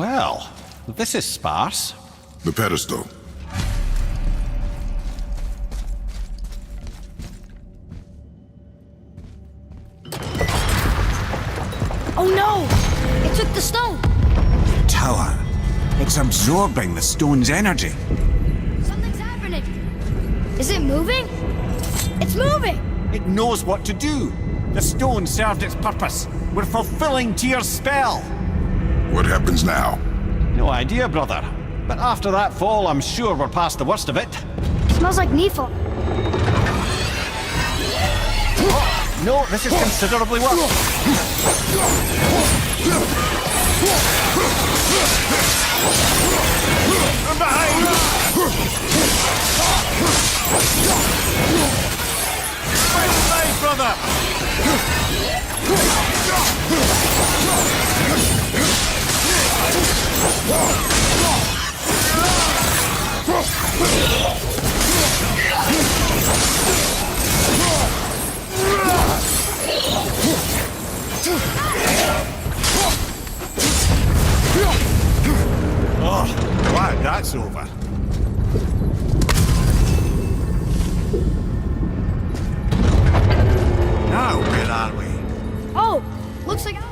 Well, this is sparse. The pedestal. Oh no! It took the stone! Tower. It's absorbing the stone's energy. Something's happening! Is it moving? It's moving! It knows what to do. The stone served its purpose. We're fulfilling Tyr's spell. What happens now? No idea, brother. But after that fall, I'm sure we're past the worst of it. Smells like Nephil. Oh, no, this is considerably worse. I'm behind! Right side, brother! Oh, glad that's over. Now, where are we? Oh! Looks like Alpha.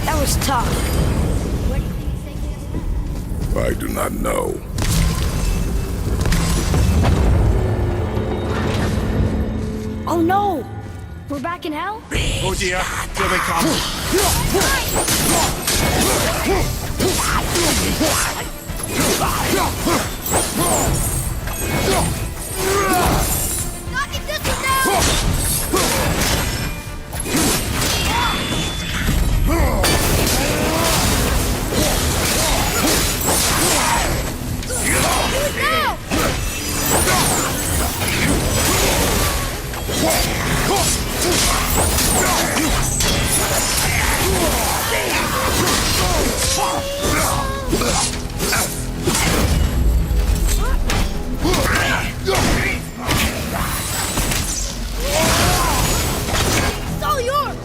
That was tough. Where do you think he's taking us now? do not know. Oh no! We're back in hell? Oh dear, here they come. Not in this one now! It's all yours!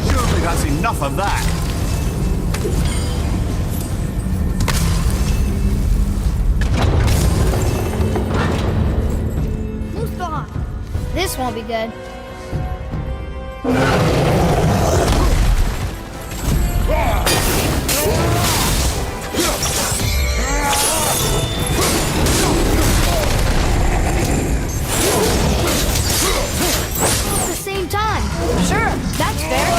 Surely that's enough of that. Who's behind? This won't be good. At the same time. Sure, that's fair.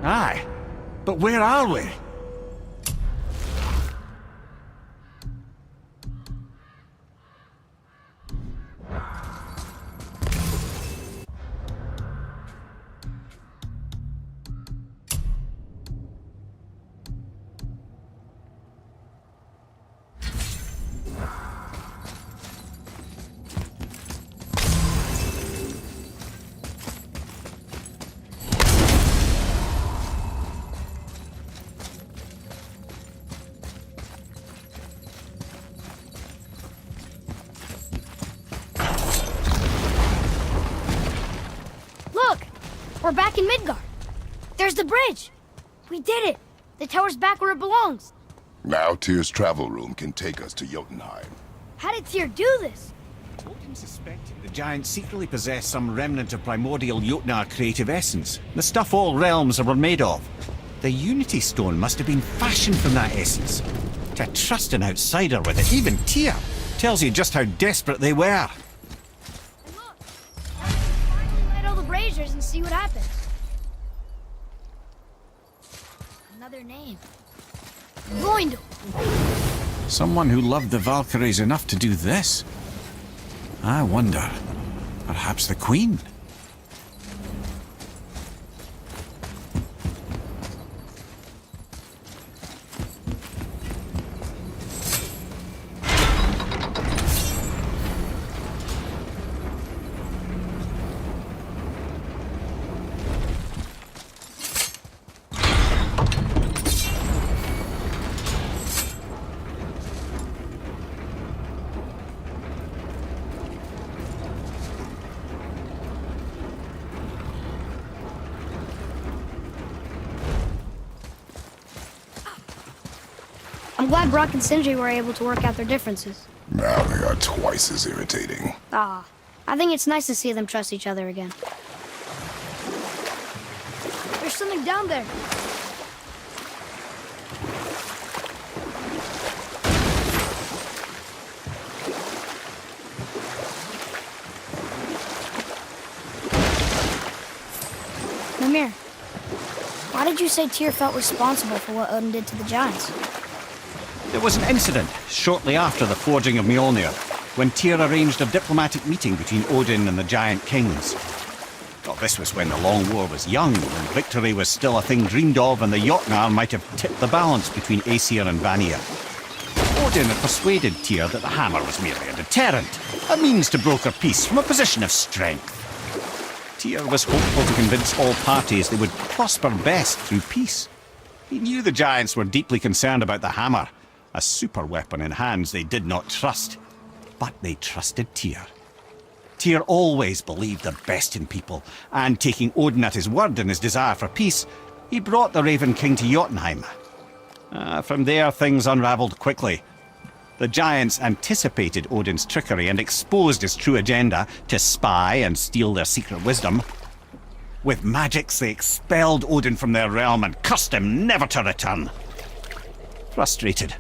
Aye, but where are we? Look! We're back in Midgard. There's the bridge. We did it. The tower's back where it belongs. Now Tyr's travel room can take us to Jotunheim. How did Tyr do this? Odin suspected the giants secretly possessed some remnant of primordial Jotnar creative essence, the stuff all realms were made of. The Unity Stone must have been fashioned from that essence. To trust an outsider with it, even Tyr, tells you just how desperate they were. And look! Now we can finally light all the braziers and see what happens. Another name. Roindel. Someone who loved the Valkyries enough to do this? I wonder. Perhaps the Queen? I'm glad Brock and Sindri were able to work out their differences. Now they are twice as irritating. Ah, I think it's nice to see them trust each other again. There's something down there. Mimir, why did you say Tyr felt responsible for what Odin did to the Giants? There was an incident shortly after the forging of Mjolnir, when Tyr arranged a diplomatic meeting between Odin and the Giant Kings. Well, this was when the Long War was young, when victory was still a thing dreamed of, and the Jotnar might have tipped the balance between Aesir and Vanir. Odin had persuaded Tyr that the hammer was merely a deterrent, a means to broker peace from a position of strength. Tyr was hopeful to convince all parties they would prosper best through peace. He knew the Giants were deeply concerned about the hammer, a super weapon in hands they did not trust. But they trusted Tyr. Tyr always believed the best in people, and taking Odin at his word in his desire for peace, he brought the Raven King to Jotunheim. From there, things unravelled quickly. The Giants anticipated Odin's trickery and exposed his true agenda to spy and steal their secret wisdom. With magics, they expelled Odin from their realm and cursed him never to return. Frustrated,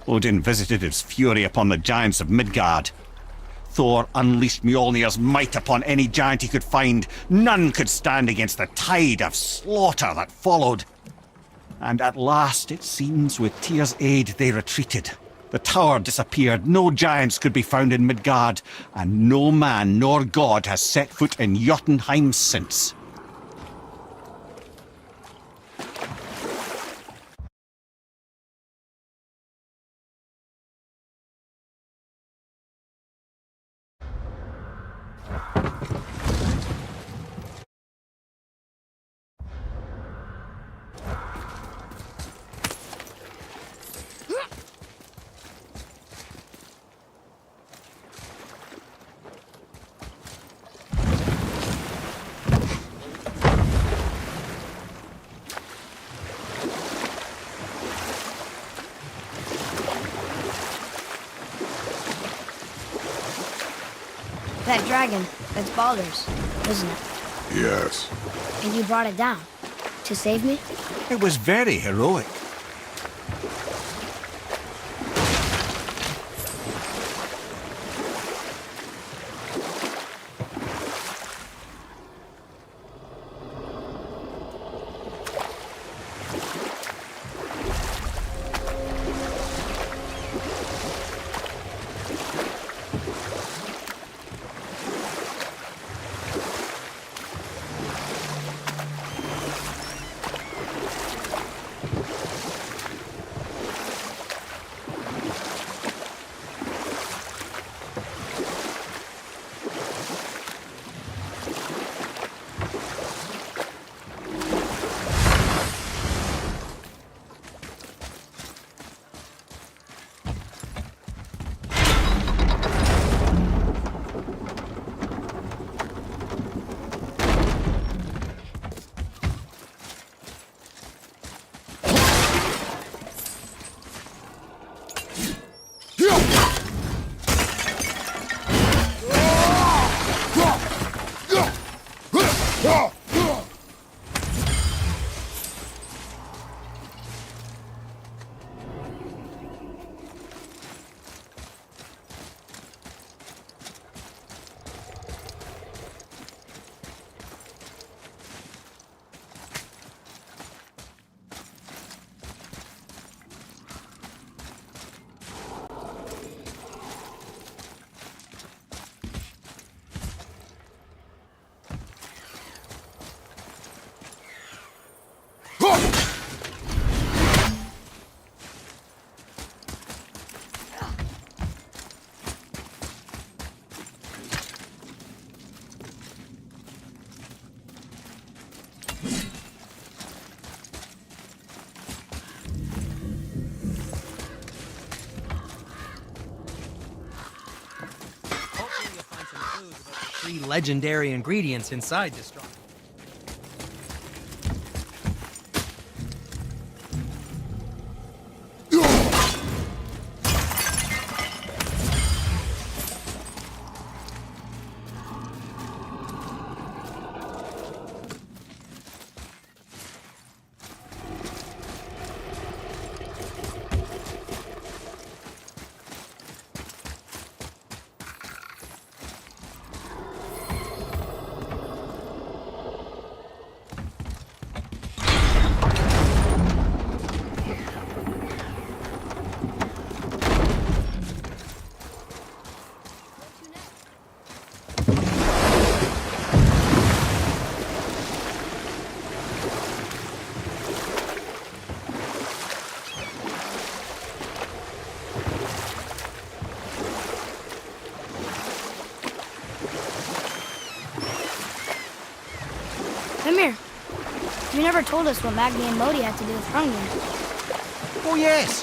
Odin visited his fury upon the giants of Midgard. Thor unleashed Mjolnir's might upon any giant he could find. None could stand against the tide of slaughter that followed. And at last, it seems, with Tyr's aid, they retreated. The tower disappeared, no giants could be found in Midgard, and no man nor god has set foot in Jotunheim since. That dragon, that's Baldur's, isn't it? Yes. And you brought it down to save me? It was very heroic. Three legendary ingredients inside this strong. You never told us what Magni and Modi had to do with Hrungnir. Oh yes!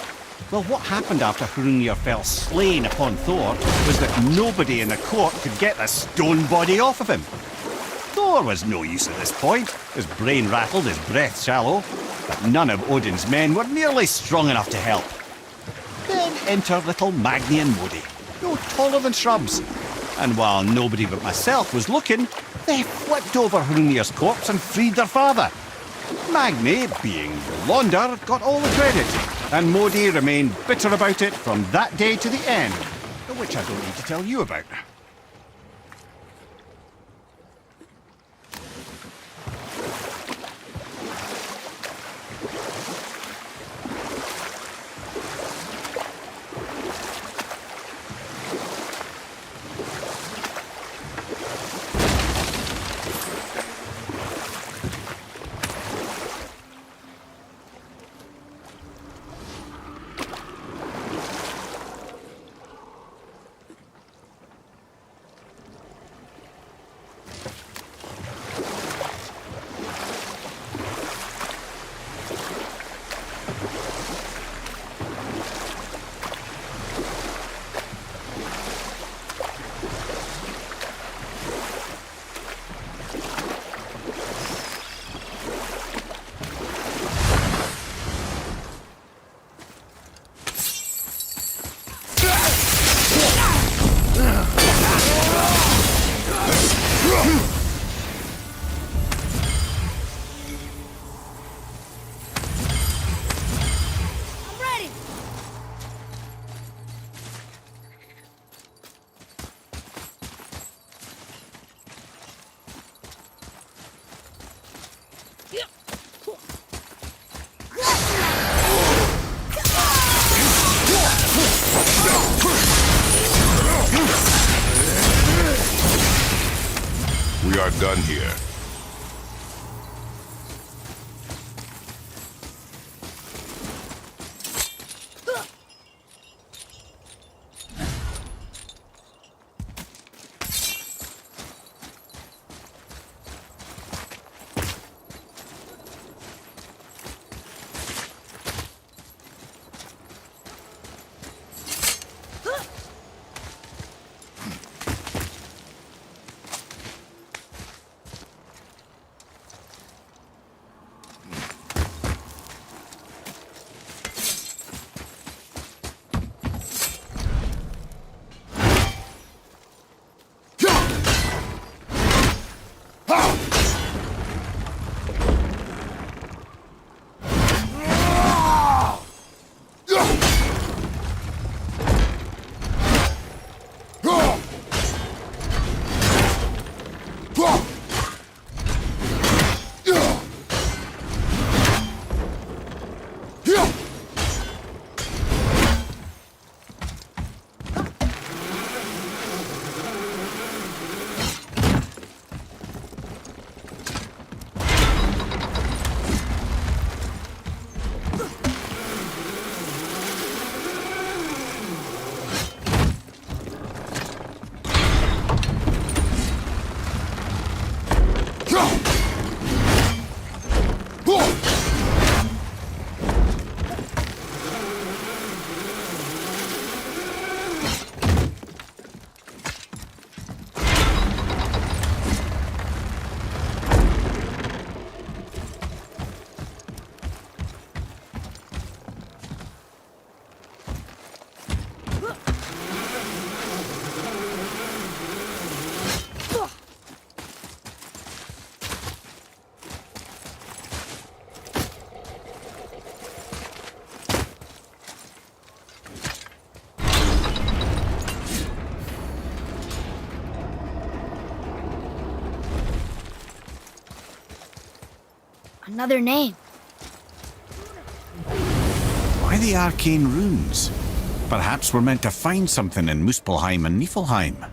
Well, what happened after Hrungnir fell slain upon Thor was that nobody in the court could get the stone body off of him. Thor was no use at this point, his brain rattled, his breath shallow, but none of Odin's men were nearly strong enough to help. Then enter little Magni and Modi, no taller than shrubs, and while nobody but myself was looking, they flipped over Hrungnir's corpse and freed their father. Magni, being the launder, got all the credit, and Modi remained bitter about it from that day to the end, which I don't need to tell you about. We are done here. Another name. Why the arcane runes? Perhaps we're meant to find something in Muspelheim and Niflheim.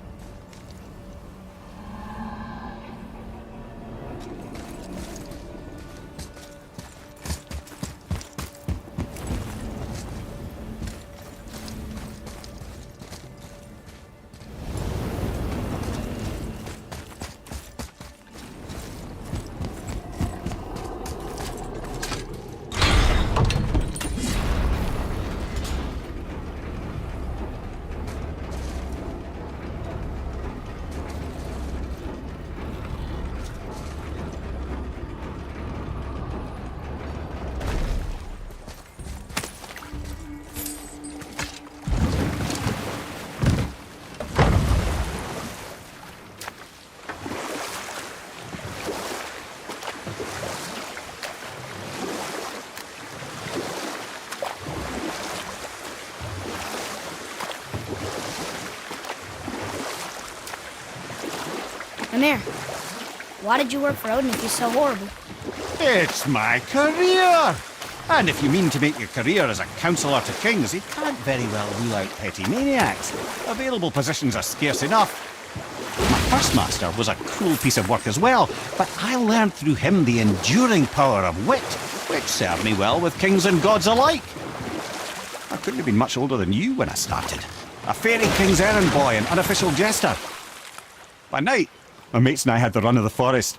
Amir, why did you work for Odin if he's so horrible? It's my career! And if you mean to make your career as a counsellor to kings, you can't very well rule out petty maniacs. Available positions are scarce enough. My first master was a cruel piece of work as well, but I learned through him the enduring power of wit, which served me well with kings and gods alike. I couldn't have been much older than you when I started. A fairy king's errand boy and unofficial jester. By night, my mates and I had the run of the forest.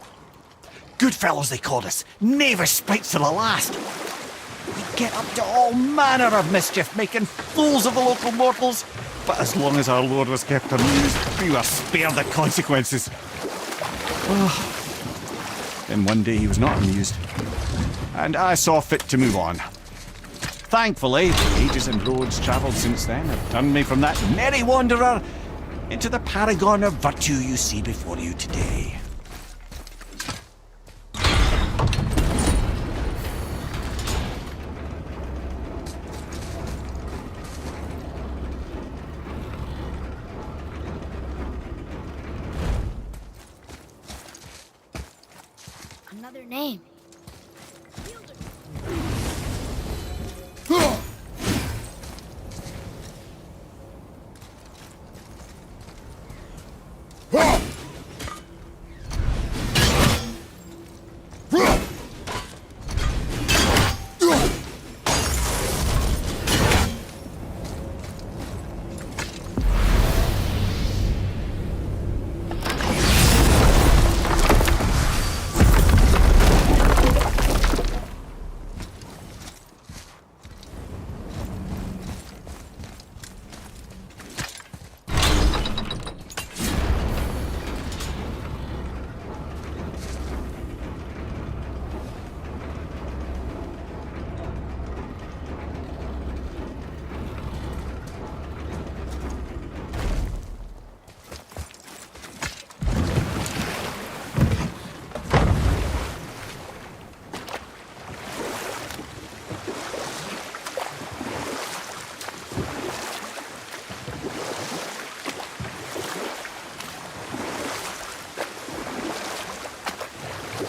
Good fellows they called us, knavish spites to the last. We'd get up to all manner of mischief, making fools of the local mortals. But as long as our lord was kept amused, we were spared the consequences. Then one day he was not amused, and I saw fit to move on. Thankfully, the ages and roads travelled since then have turned me from that merry wanderer into the paragon of virtue you see before you today. Another name.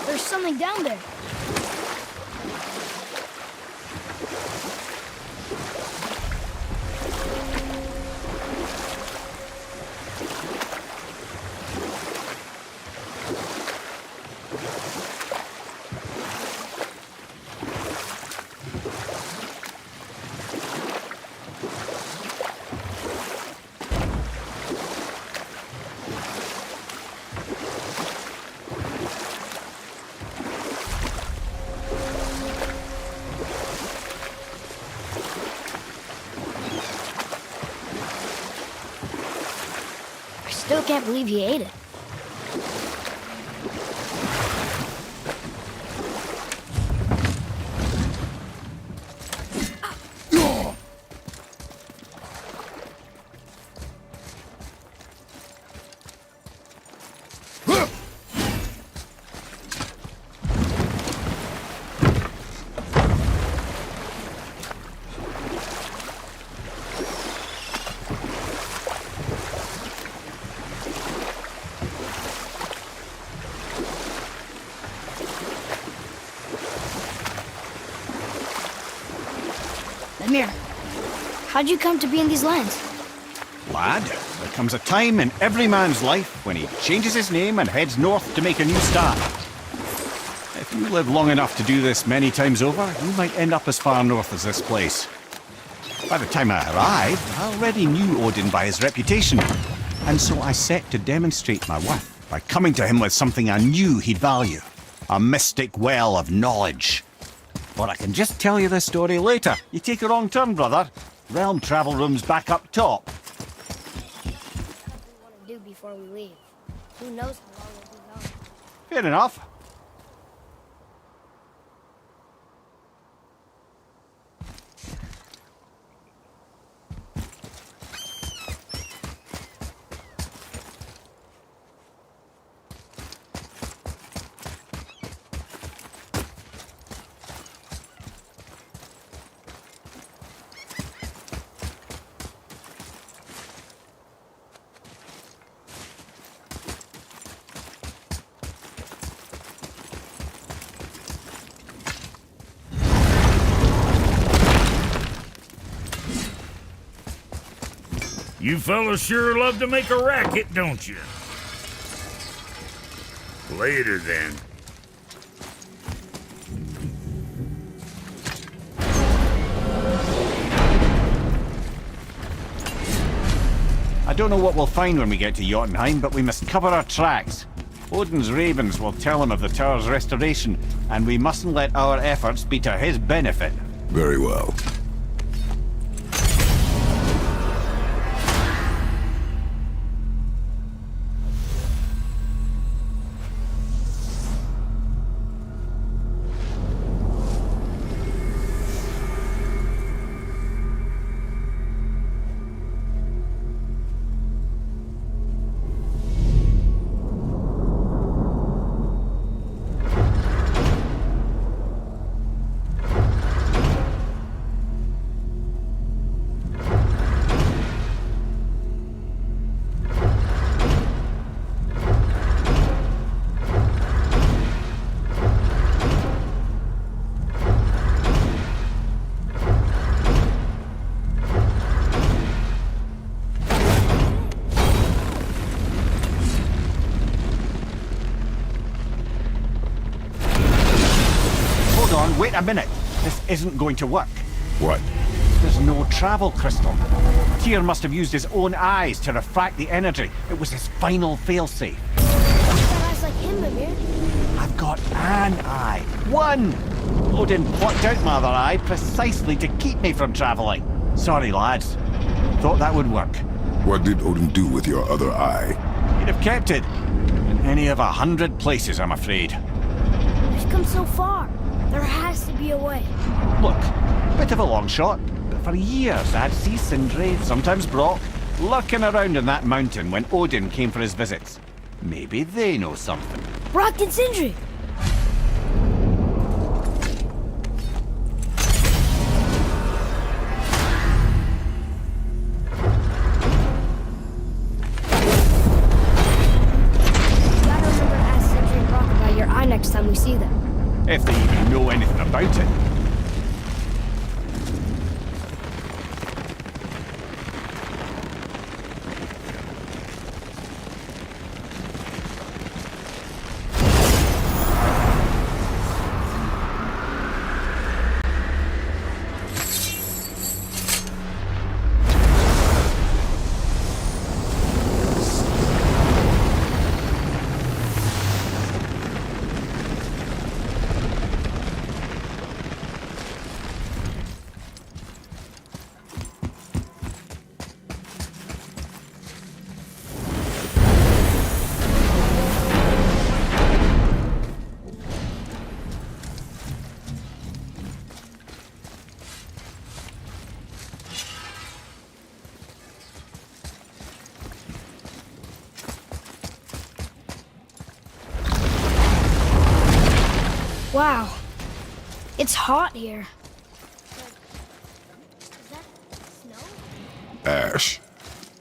There's something down there. Still can't believe he ate it. Amir, how'd you come to be in these lands? Lad, there comes a time in every man's life when he changes his name and heads north to make a new start. If you live long enough to do this many times over, you might end up as far north as this place. By the time I arrived, I already knew Odin by his reputation, and so I set to demonstrate my worth by coming to him with something I knew he'd value. A mystic well of knowledge. Or I can just tell you this story later. You take a wrong turn, brother. Realm travel room's back up top. What do we want to do before we leave? Who knows how long we'll be gone? Fair enough. You fellas sure love to make a racket, don't you? Later, then. I don't know what we'll find when we get to Jotunheim, but we must cover our tracks. Odin's ravens will tell him of the tower's restoration, and we mustn't let our efforts be to his benefit. Very well. Wait a minute. This isn't going to work. What? There's no travel crystal. Tyr must have used his own eyes to refract the energy. It was his final failsafe. Got eyes like him, Mimir. I've got an eye. One! Odin plucked out my other eye precisely to keep me from travelling. Sorry, lads. Thought that would work. What did Odin do with your other eye? He'd have kept it. In any of 100 places, I'm afraid. We've come so far. There has to be a way. Look, bit of a long shot, but for years I'd see Sindri, sometimes Brock, lurking around in that mountain when Odin came for his visits. Maybe they know something. Brock and Sindri. You gotta remember to ask Sindri and Brock about your eye next time we see them. If they even know anything about it. Wow. It's hot here. Is that snow? Ash.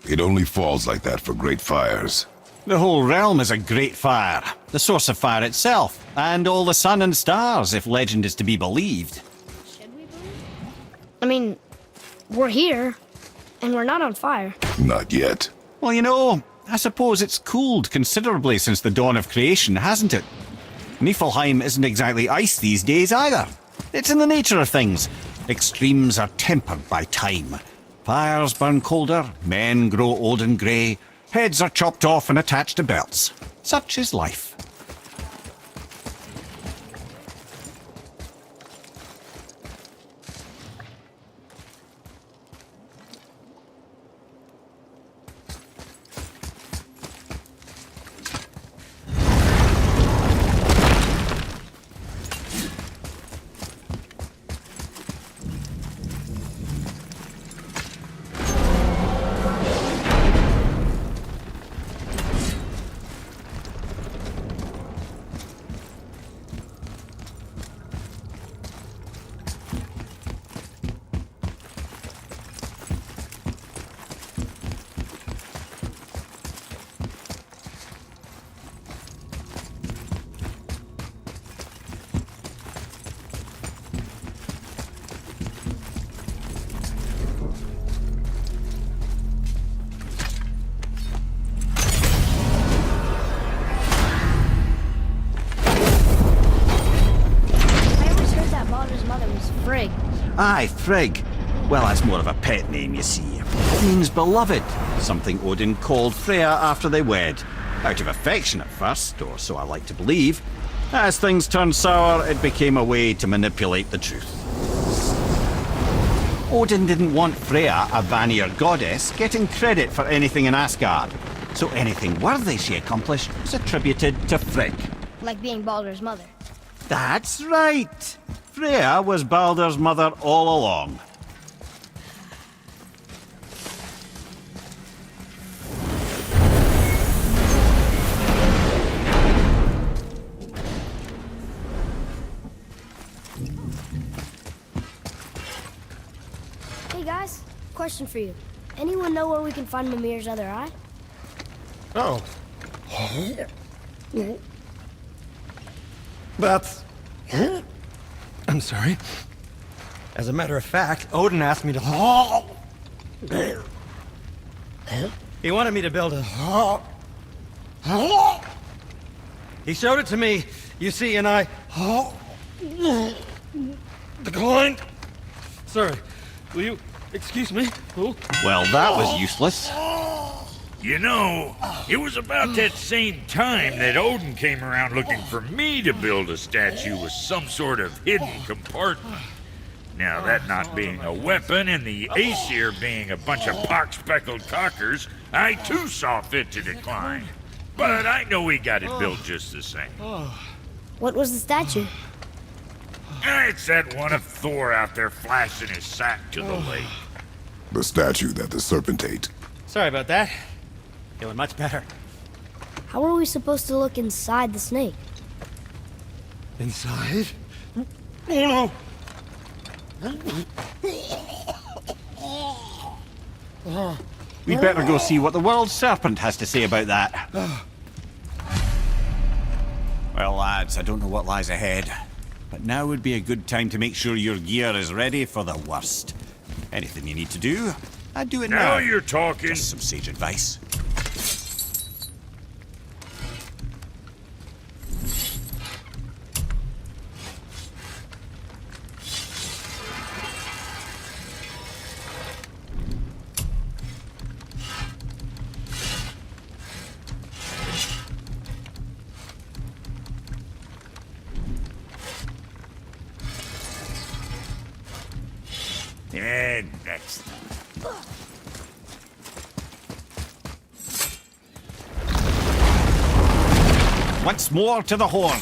It only falls like that for great fires. The whole realm is a great fire, the source of fire itself, and all the sun and stars, if legend is to be believed. Should we believe? I mean, we're here, and we're not on fire. Not yet. Well, you know, I suppose it's cooled considerably since the dawn of creation, hasn't it? Niflheim isn't exactly ice these days either. It's in the nature of things. Extremes are tempered by time. Fires burn colder, men grow old and grey, heads are chopped off and attached to belts. Such is life. Aye, Frigg. Well, that's more of a pet name, you see. It means beloved, something Odin called Freya after they wed. Out of affection at first, or so I like to believe. As things turned sour, it became a way to manipulate the truth. Odin didn't want Freya, a Vanir goddess, getting credit for anything in Asgard. So anything worthy she accomplished was attributed to Frigg. Like being Baldur's mother. That's right! Freya was Baldur's mother all along. Hey guys, question for you. Anyone know where we can find Mimir's other eye? Oh. That's... I'm sorry. As a matter of fact, Odin asked me to... He wanted me to build a... He showed it to me, you see, and I... declined. Sorry, will you excuse me? Oh. Well, that was useless. You know, it was about that same time that Odin came around looking for me to build a statue with some sort of hidden compartment. Now, that not being a weapon and the Aesir being a bunch of pock-speckled cockers, I too saw fit to decline. But I know he got it built just the same. What was the statue? It's that one of Thor out there flashing his sack to the lake. The statue that the serpent ate. Sorry about that. Feeling much better. How are we supposed to look inside the snake? Inside? Oh no! We'd better go see what the world serpent has to say about that. Well, lads, I don't know what lies ahead, but now would be a good time to make sure your gear is ready for the worst. Anything you need to do, I'd do it now. Now you're talking. Just some sage advice. And next. Once more to the horn.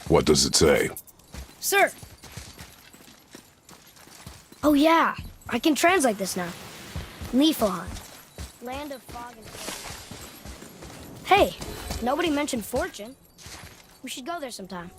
What does it say? Sir! Oh yeah, I can translate this now. Niflheim. Land of fog and hail. Hey, nobody mentioned Fortune. We should go there sometime.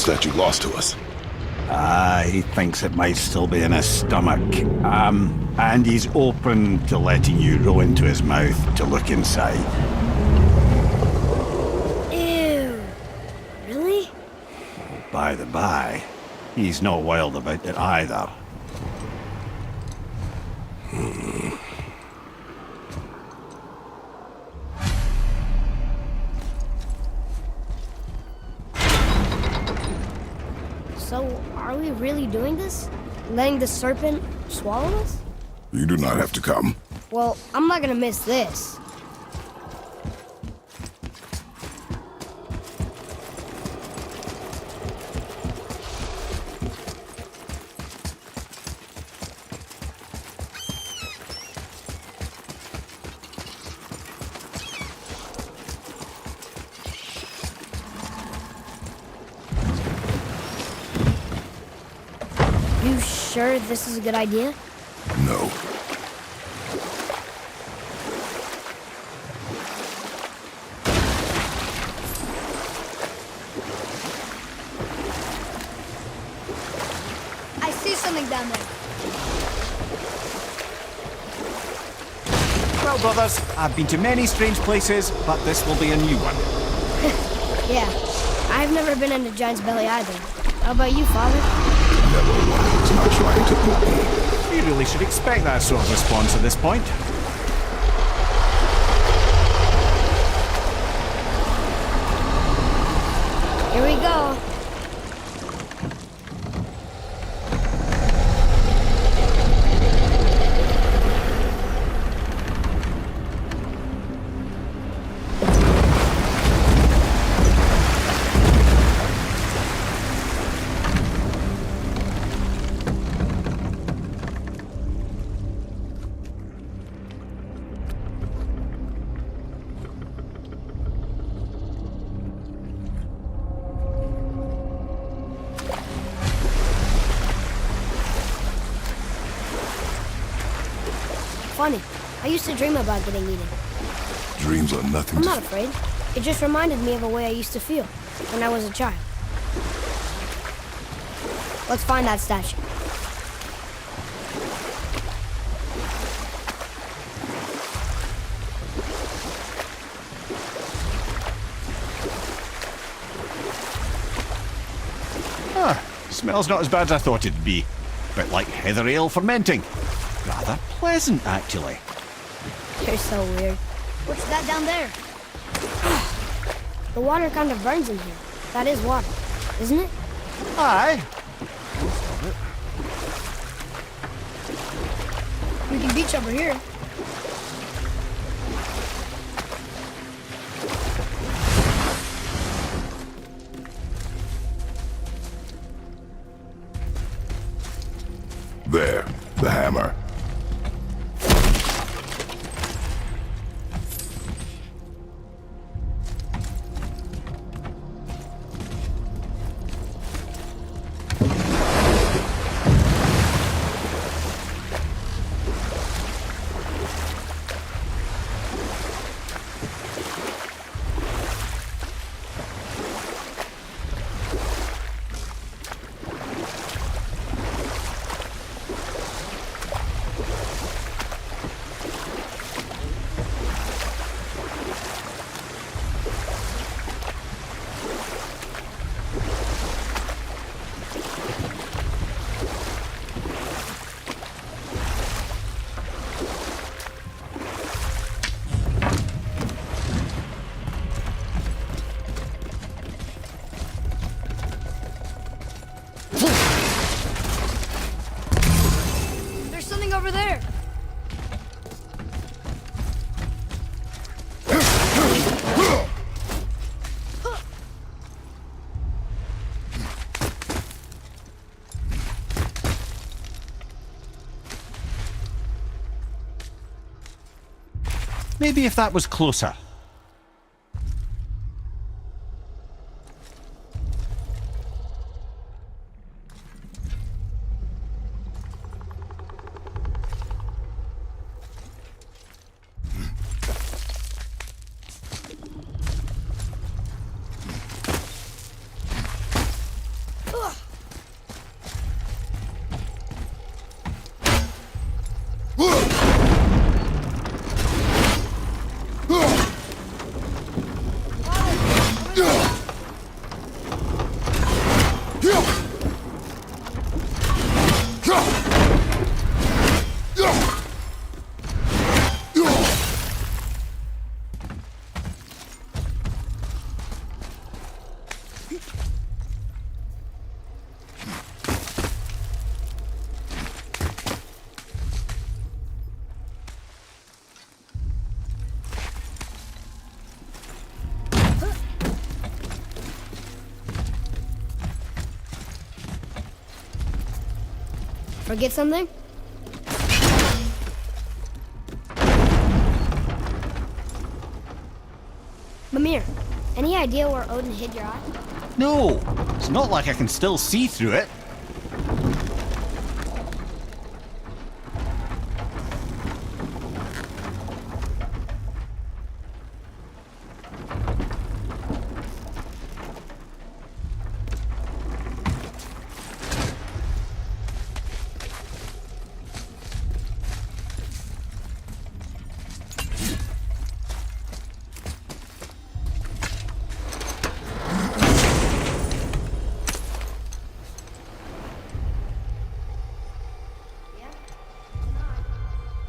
statue lost to us? He thinks it might still be in his stomach. And he's open to letting you row into his mouth to look inside. Ew. Really? By the by, he's not wild about it either. So, are we really doing this? Letting the serpent swallow us? You do not have to come. Well, I'm not gonna miss this. You sure this is a good idea? No. I see something down there. Well, brothers, I've been to many strange places, but this will be a new one. Yeah, I've never been in a giant's belly either. How about you, Father? Never one who is not trying to poke me. You really should expect that sort of response at this point. Here we go. Funny. I used to dream about getting eaten. Dreams are nothing I'm to... not afraid. It just reminded me of a way I used to feel when I was a child. Let's find that statue. Smells not as bad as I thought it'd be. Bit like heather ale fermenting. Rather pleasant, actually. You're so weird. What's that down there? The water kind of burns in here. That is water, isn't it? Aye. We can beach over here. There, the hammer. There's something over there. Maybe if that was closer. Forget something? Mimir, any idea where Odin hid your eye? No, it's not like I can still see through it.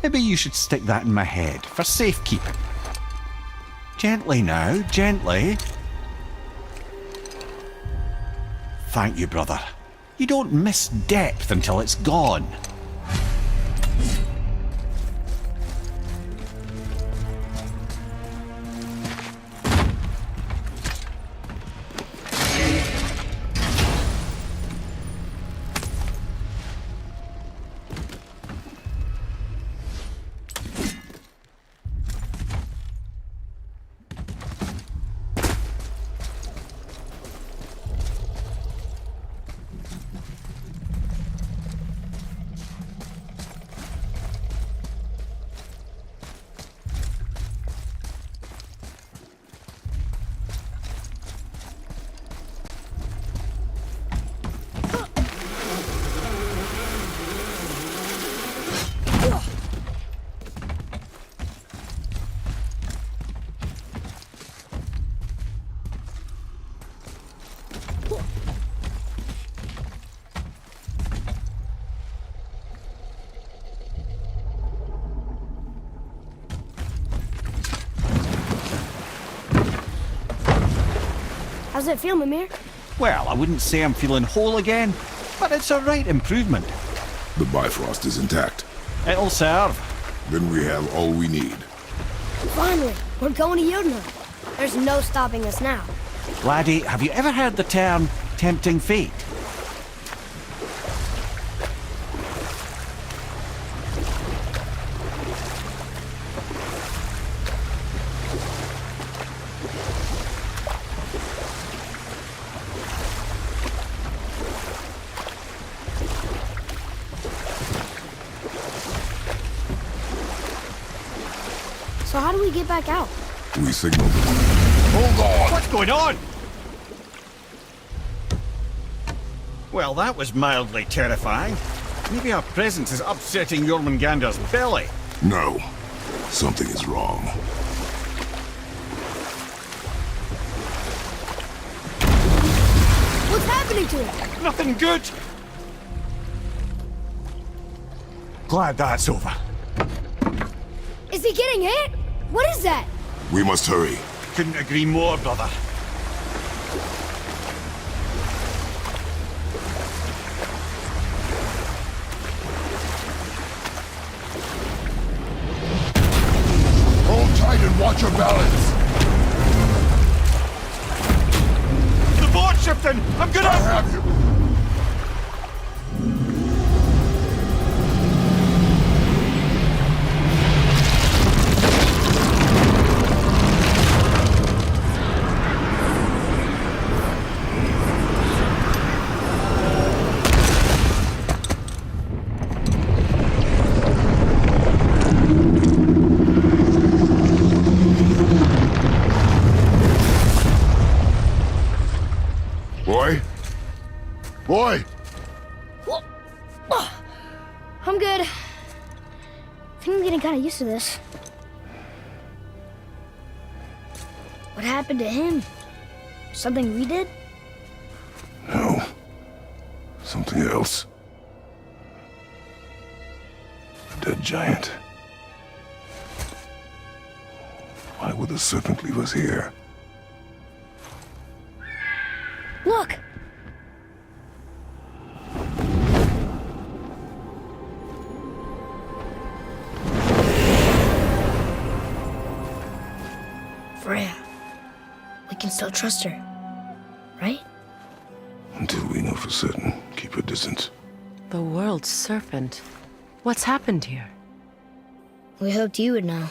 Maybe you should stick that in my head for safekeeping. Gently now, gently. Thank you, brother. You don't miss depth until it's gone. How's it feel, Mimir? Well, I wouldn't say I'm feeling whole again, but it's a right improvement. The Bifrost is intact. It'll serve. Then we have all we need. Finally, we're going to Jotunheim. There's no stopping us now. Laddie, have you ever heard the term tempting fate? So how do we get back out? We signaled. Hold on! What's going on? Well, that was mildly terrifying. Maybe our presence is upsetting Jormungandr's belly. No. Something is wrong. What's happening to him? Nothing good. Glad that's over. Is he getting hit? What is that? We must hurry. Couldn't agree more, brother. Hold tight and watch your balance. The board shifting! I'm I gonna... have you. Boy! I'm good. I think I'm getting kind of used to this. What happened to him? Something we did? No. Something else. A dead giant. Why would the serpent leave us here? Look! Freya. We can still trust her, right? Until we know for certain, keep her distance. The world's serpent. What's happened here? We hoped you would know.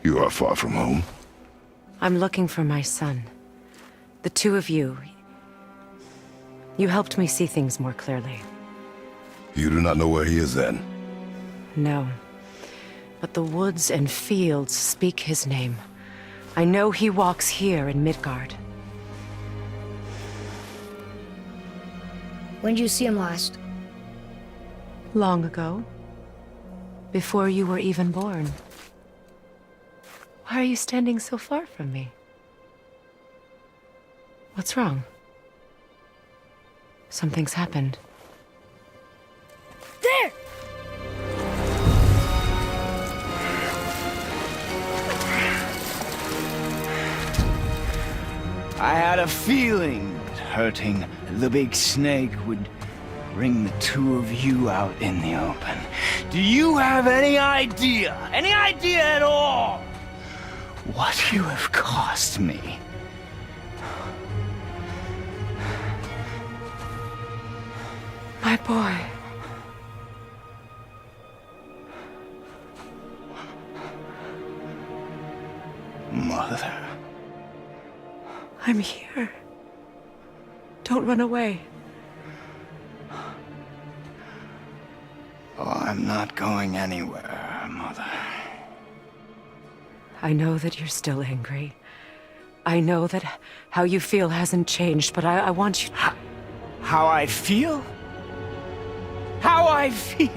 You are far from home. I'm looking for my son. The two of you. You helped me see things more clearly. You do not know where he is then? No. But the woods and fields speak his name. I know he walks here in Midgard. When did you see him last? Long ago. Before you were even born. Why are you standing so far from me? What's wrong? Something's happened. There! I had a feeling that hurting the big snake would bring the two of you out in the open. Do you have any idea at all, what you have cost me? My boy. Mother. I'm here. Don't run away. Oh, I'm not going anywhere, Mother. I know that you're still angry. I know that how you feel hasn't changed, but I want you to... How I feel? How I feel?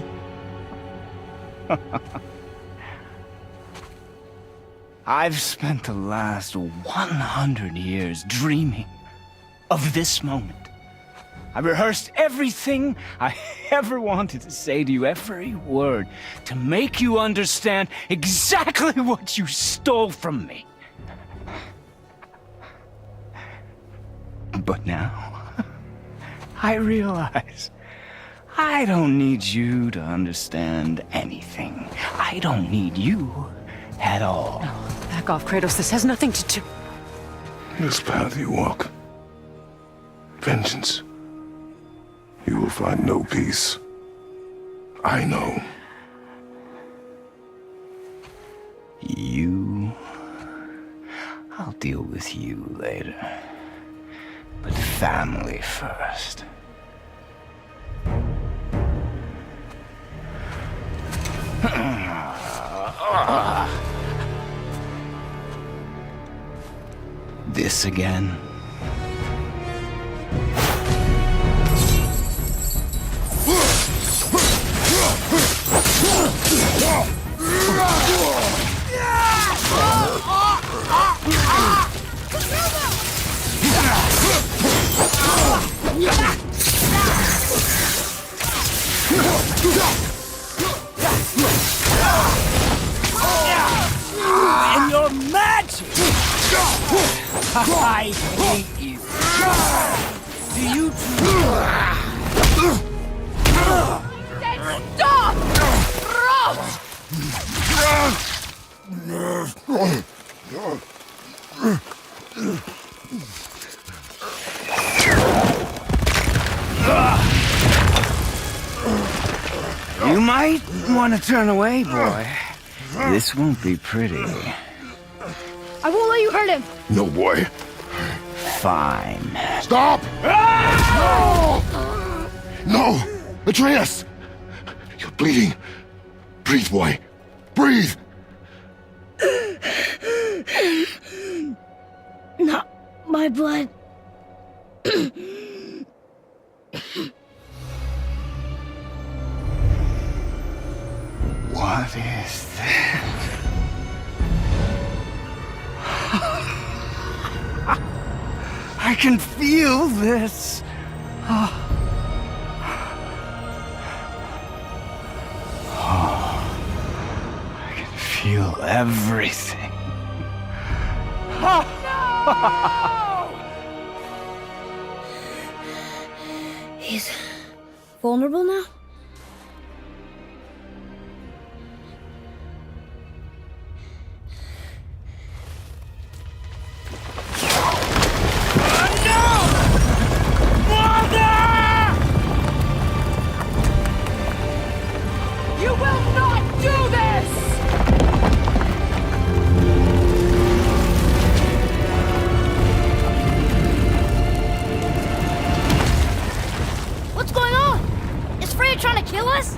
I've spent the last 100 years dreaming of this moment. I rehearsed everything I ever wanted to say to you, every word, to make you understand exactly what you stole from me. But now, I realize I don't need you to understand anything. I don't need you at all. No, back off, Kratos. This has nothing to do... This path you walk. Vengeance. You will find no peace. I know. You... I'll deal with you later. But family first. This again? And your magic! I hate you. Do you Stop! You might want to turn away, boy. This won't be pretty. I won't let you hurt him! No, boy. Fine. Stop! No! Atreus! You're bleeding. Breathe, boy. Breathe! Not my blood. What is that? I can feel this. I can feel everything. He's vulnerable now?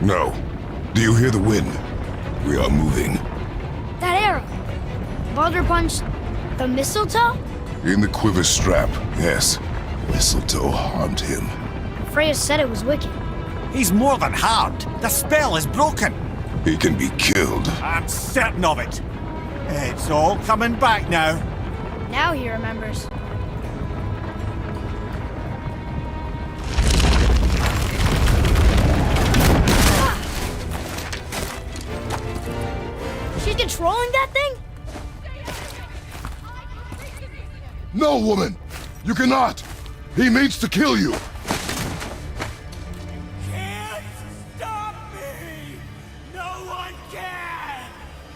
No. Do you hear the wind? We are moving. That arrow. Baldur punched the mistletoe? In the quiver strap, yes. Mistletoe harmed him. Freya said it was wicked. He's more than harmed. The spell is broken. He can be killed. I'm certain of it. It's all coming back now. Now he remembers. She's controlling that thing? No, woman! You cannot! He means to kill you! Can't stop me! No one can!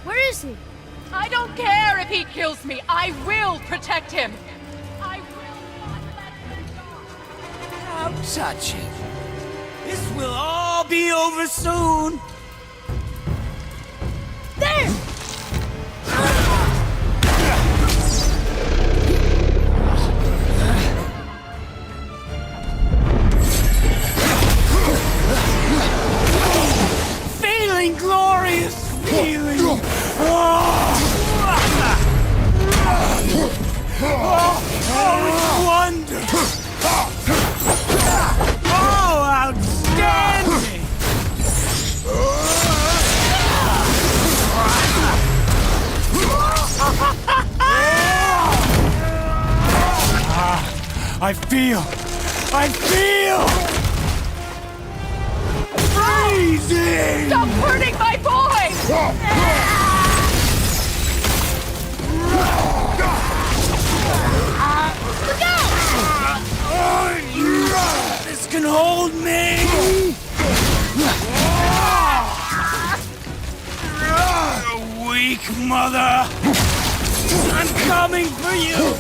Where is he? I don't care if he kills me. I will protect him. I will not let him die. Don't touch it. This will all be over soon. There! Feeling glorious feeling. Oh, wonderful. Oh, outstanding. I feel freezing! Stop hurting my boy! This can hold me! Weak mother! I'm coming for you!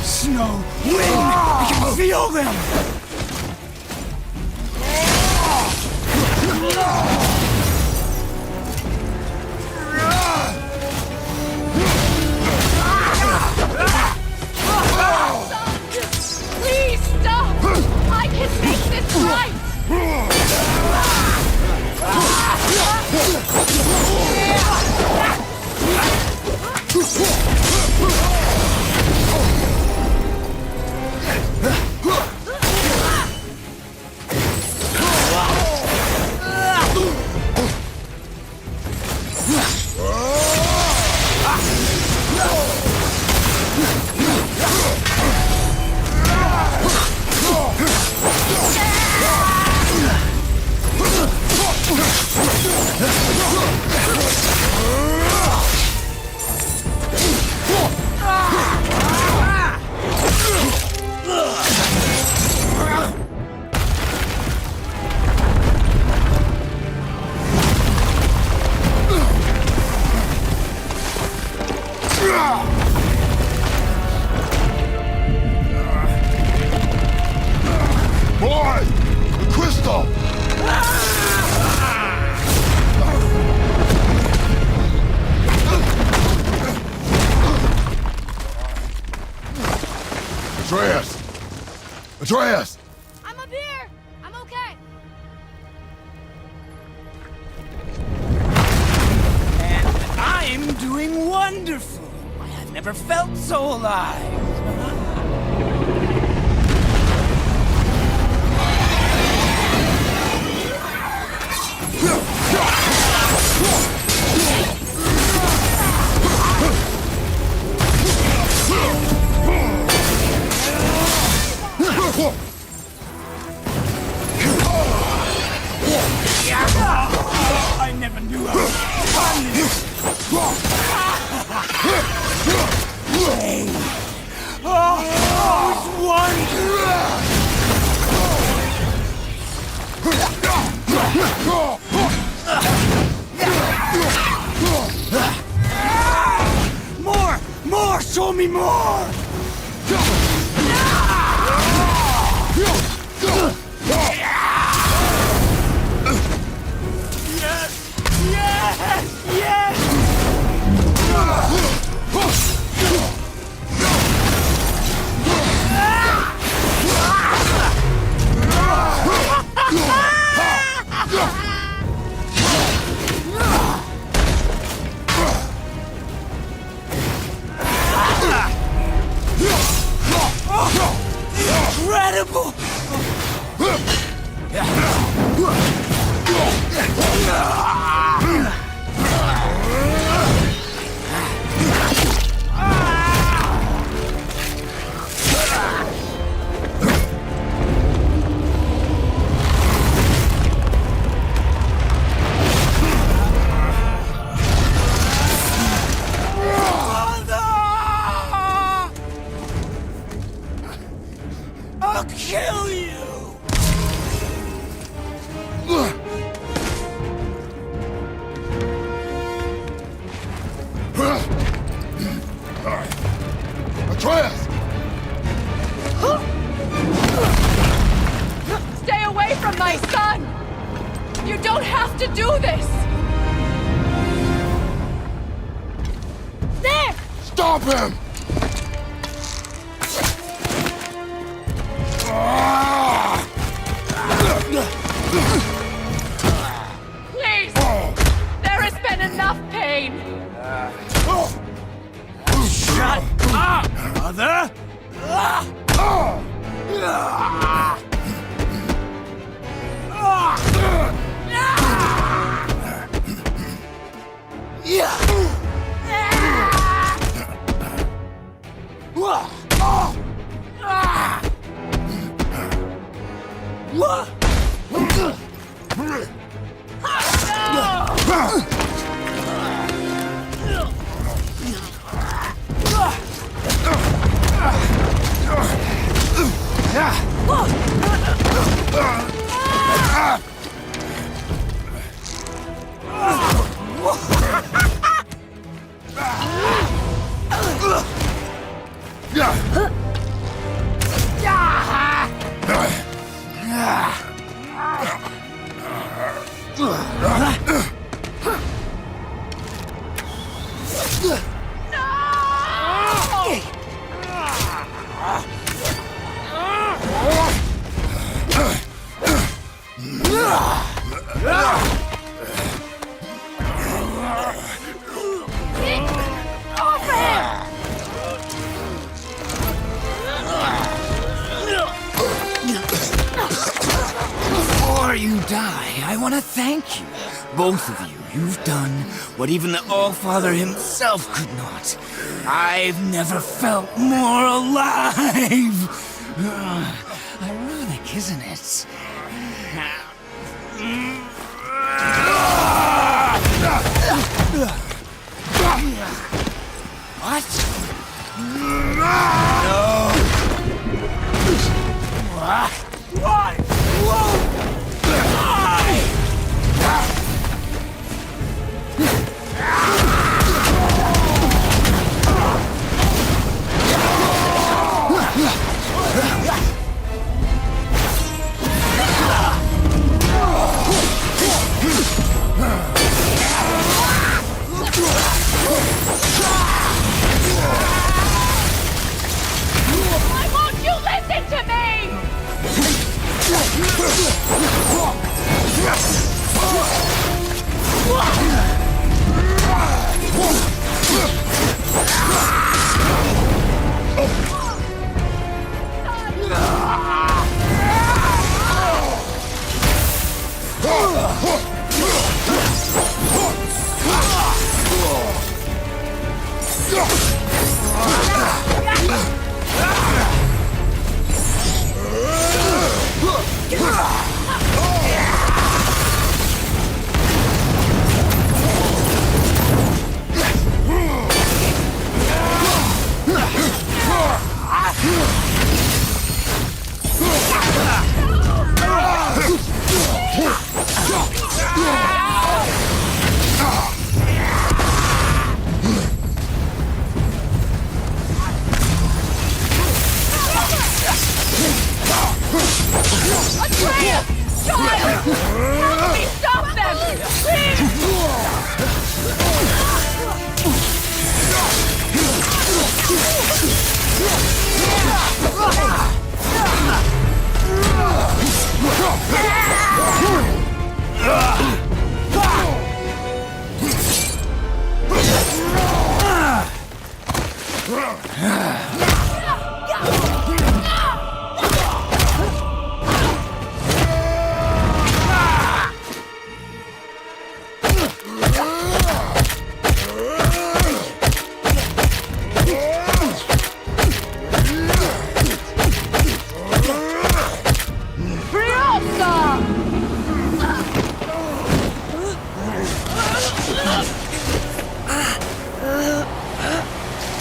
Snow, wind, I can feel them! Please stop! I can make this right! Boy! The crystal! Atreus! Atreus! I'm up here! I'm okay! And I'm doing wonderful! I have never felt so alive! Show me more! Yes! Yes! Yes! Incredible! I'll kill you! Atreus! Stay away from my son! You don't have to do this! There! Stop him! Please! There has been enough pain! Shut up, mother! Before you die, I want to thank you. Both of you. You've done what even the All-Father himself could not. I've never felt more alive. Ironic, isn't it? What? No. What? Whoa! Why won't you listen to me? Atreus! Child! Help me stop them!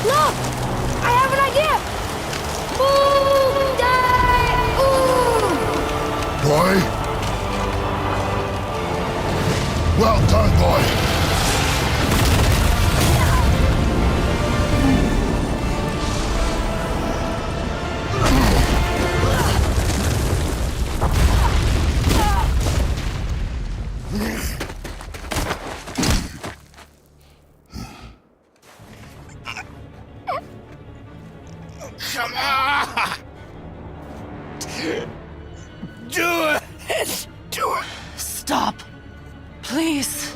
Look! I have an idea! Boom! Die! Ooh! Boy? Well done, boy. Come on! Do it! Do it! Stop. Please.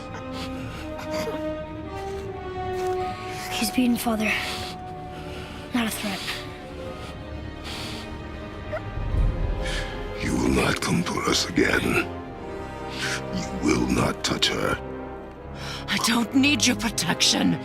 He's beaten Father. Not a threat. You will not come for us again. You will not touch her. I don't need your protection.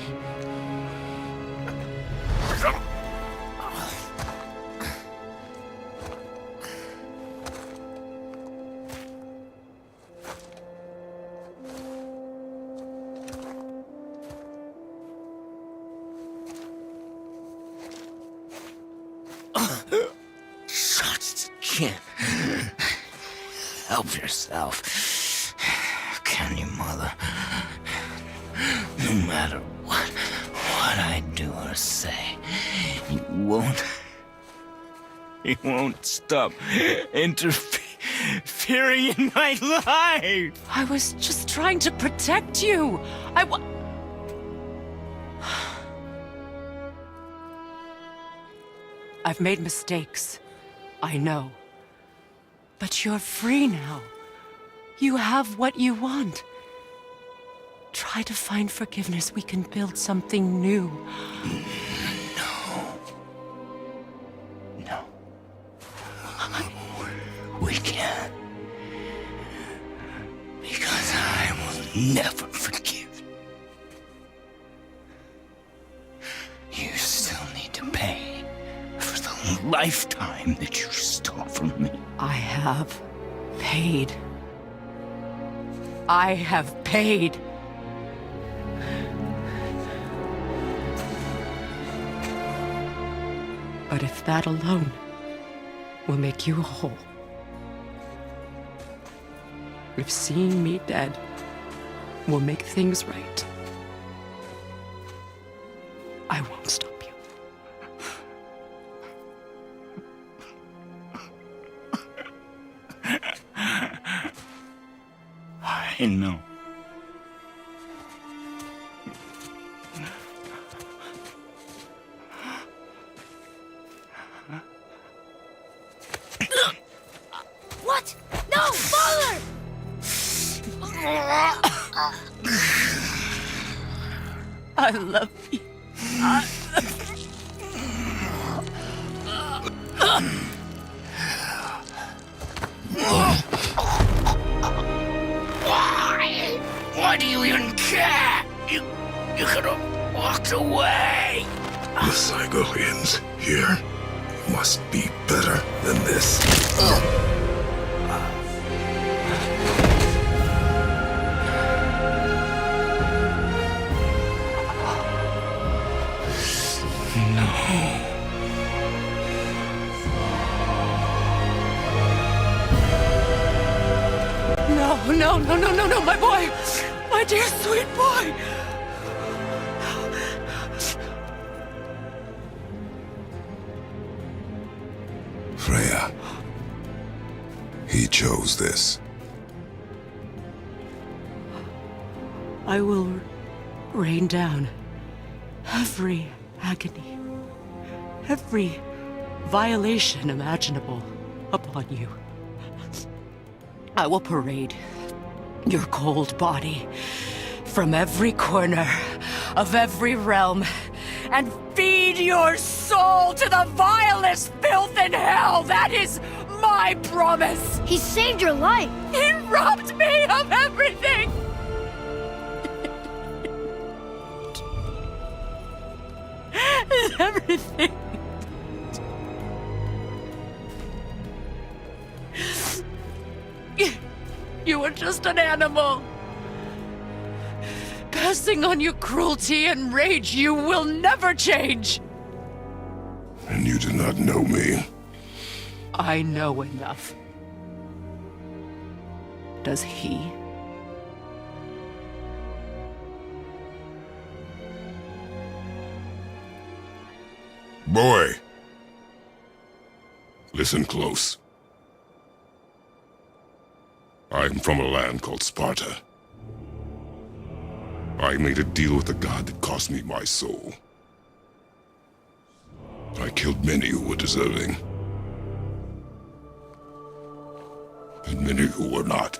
Shut chin. Help yourself. Can you, Mother? No matter what I do or say, you won't stop interfering in my life. I was just trying to protect you. I've made mistakes. I know. But you're free now. You have what you want. Try to find forgiveness. We can build something new. No. We can't. Because I will never forgive. You still need to pay for the lifetime that you stole from me. I have paid. I have paid. But if that alone will make you whole, if seeing me dead will make things right, I won't stop you. I know. What? No, Father! I love you. Why do you even care? You could have walked away. The Cygolians here must be better than this. No, my boy! My dear sweet boy! Freya. He chose this. I will rain down every agony, every violation imaginable upon you. I will parade your cold body from every corner of every realm and feed your soul to the vilest filth in hell. That is my promise. He saved your life. He robbed me of everything. Everything. You were just an animal. Passing on your cruelty and rage, you will never change. And you do not know me. I know enough. Does he? Boy! Listen close. I am from a land called Sparta. I made a deal with the god that cost me my soul. I killed many who were deserving. And many who were not.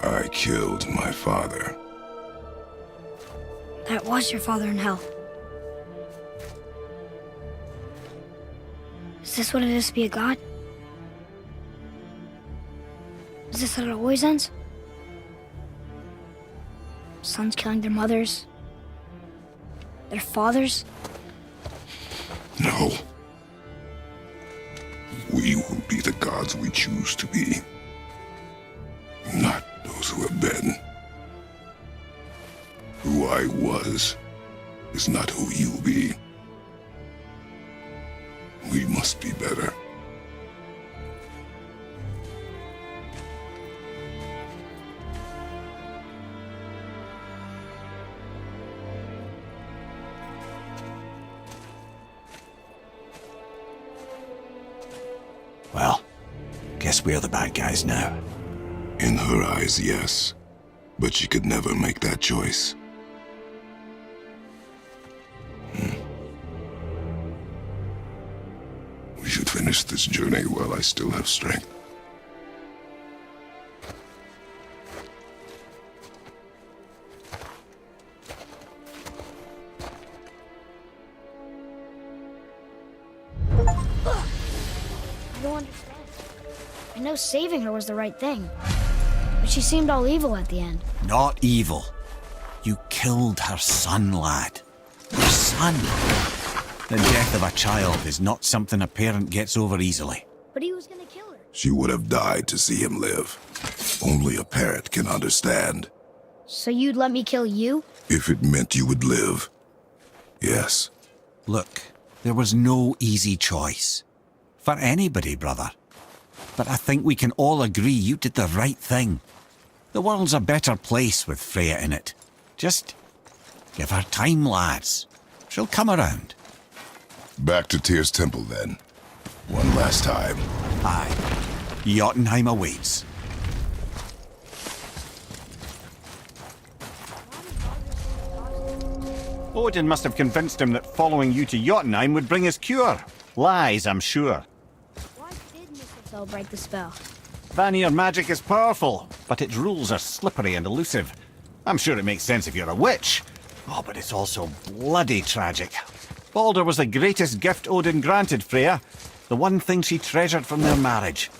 I killed my father. That was your father in hell. Is this what it is to be a god? Is this how it always ends? Sons killing their mothers? Their fathers? No. We will be the gods we choose to be. Not those who have been. Who I was is not who you'll be. We must be better. Well, guess we're the bad guys now. In her eyes, yes. But she could never make that choice. We should finish this journey while I still have strength. I don't understand. I know saving her was the right thing. But she seemed all evil at the end. Not evil. You killed her son, lad. Her son. The death of a child is not something a parent gets over easily. But he was gonna kill her. She would have died to see him live. Only a parent can understand. So you'd let me kill you? If it meant you would live. Yes. Look, there was no easy choice. For anybody, brother. But I think we can all agree you did the right thing. The world's a better place with Freya in it. Just give her time, lads. She'll come around. Back to Tyr's temple, then. One last time. Aye. Jotunheim awaits. Odin must have convinced him that following you to Jotunheim would bring his cure. Lies, I'm sure. Why did Mistletoe break the spell? Vanir magic is powerful, but its rules are slippery and elusive. I'm sure it makes sense if you're a witch. Oh, but it's also bloody tragic. Baldur was the greatest gift Odin granted Freya. The one thing she treasured from their marriage.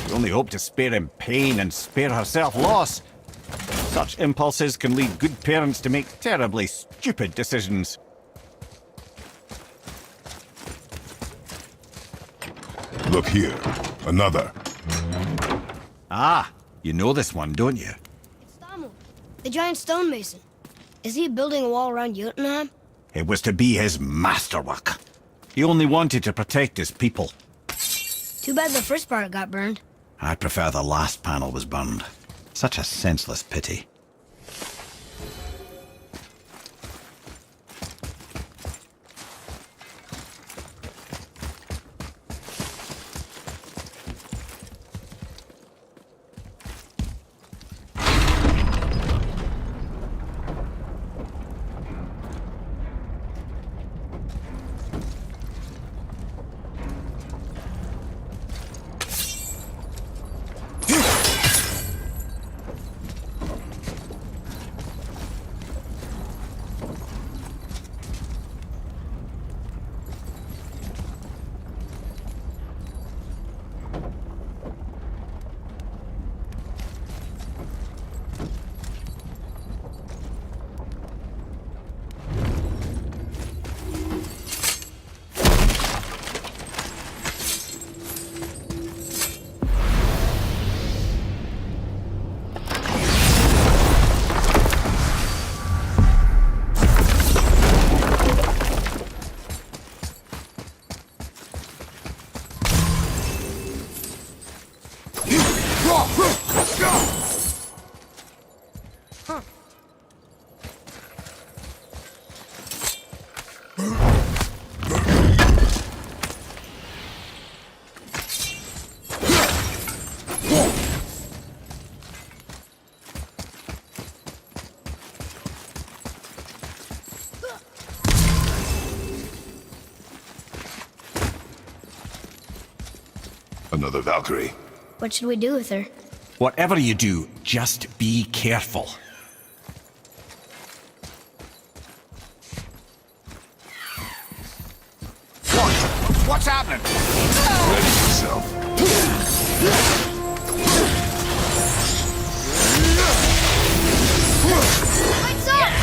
She only hoped to spare him pain and spare herself loss. Such impulses can lead good parents to make terribly stupid decisions. Look here. Another. Ah, you know this one, don't you? It's Thamur, the giant stonemason. Is he building a wall around Jotunheim? It was to be his masterwork. He only wanted to protect his people. Too bad the first part got burned. I prefer the last panel was burned. Such a senseless pity. Huh. Another Valkyrie. What should we do with her? Whatever you do, just be careful. What's happening? Ready yourself. Lights up!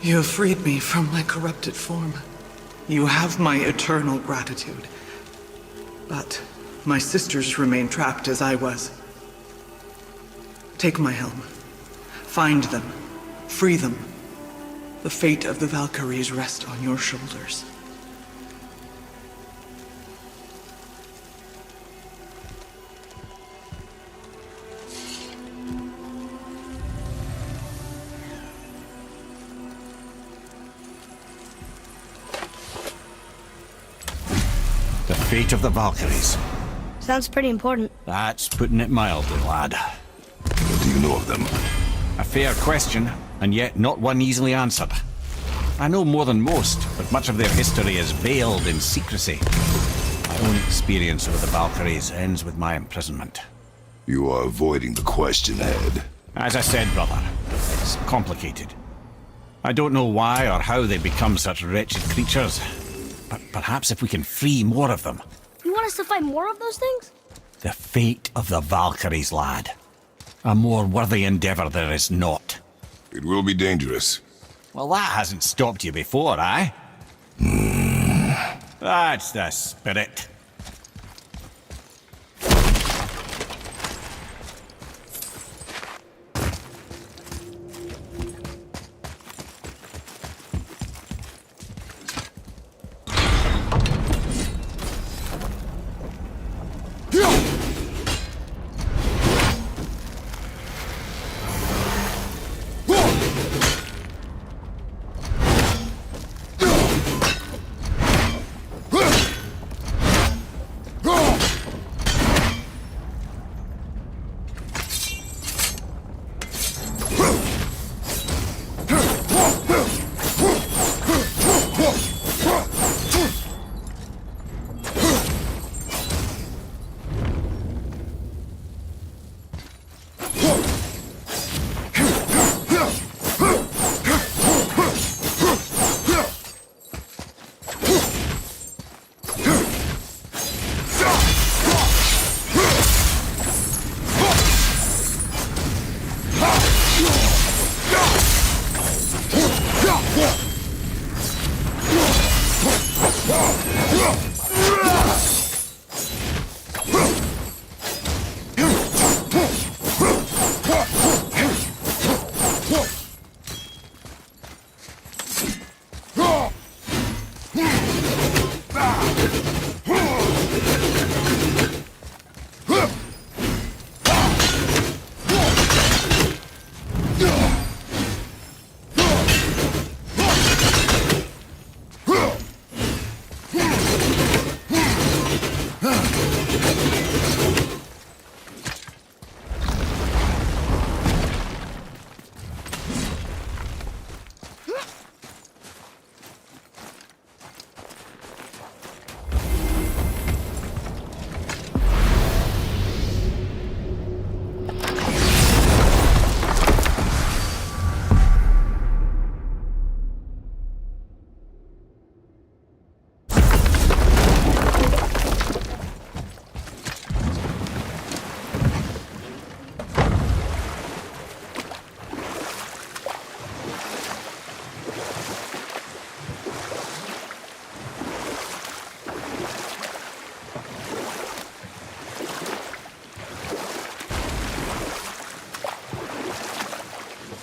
You have freed me from my corrupted form. You have my eternal gratitude. But my sisters remain trapped as I was. Take my helm. Find them. Free them. The fate of the Valkyries rests on your shoulders. The fate of the Valkyries. Sounds pretty important. That's putting it mildly, lad. What do you know of them? A fair question, and yet not one easily answered. I know more than most, but much of their history is veiled in secrecy. My own experience with the Valkyries ends with my imprisonment. You are avoiding the question, Ed. As I said, brother, it's complicated. I don't know why or how they become such wretched creatures, but perhaps if we can free more of them. You want us to fight more of those things? The fate of the Valkyries, lad. A more worthy endeavor there is not. It will be dangerous. Well, that hasn't stopped you before, eh? That's the spirit.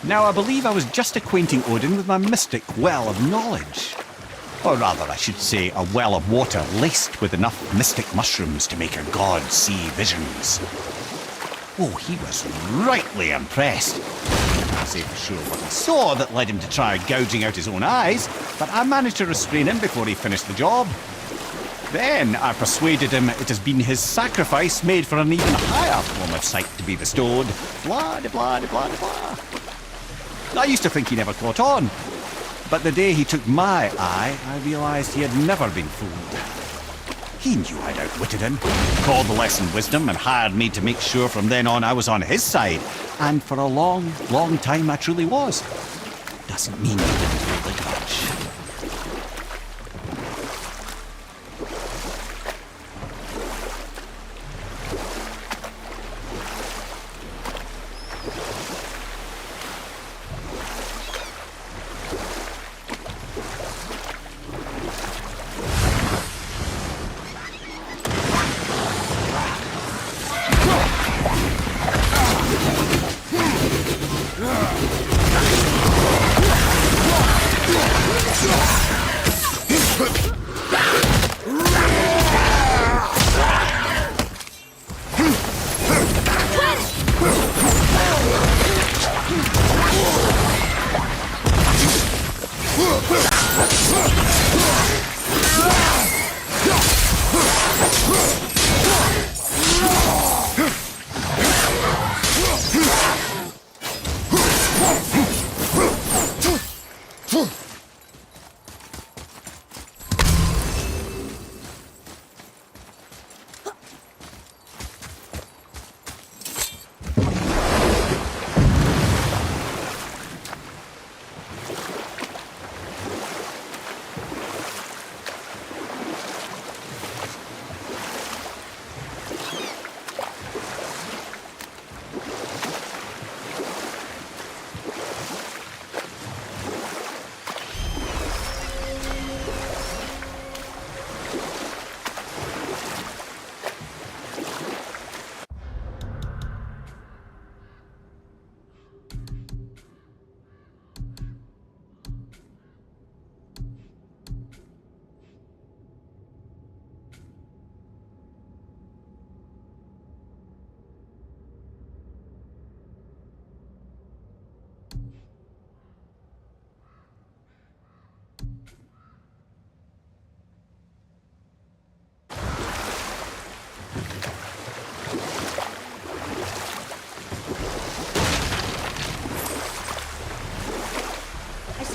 Now, I believe I was just acquainting Odin with my mystic well of knowledge. Or rather, I should say, a well of water laced with enough mystic mushrooms to make a god see visions. Oh, he was rightly impressed. I can't say for sure what he saw that led him to try gouging out his own eyes, but I managed to restrain him before he finished the job. Then I persuaded him it has been his sacrifice made for an even higher form of sight to be bestowed. Blah, de blah, de blah, de blah. I used to think he never caught on, but the day he took my eye, I realised he had never been fooled. He knew I'd outwitted him, called the lesson wisdom, and hired me to make sure from then on I was on his side. And for a long, long time I truly was. Doesn't mean he didn't hold a grudge.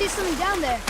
Something down there.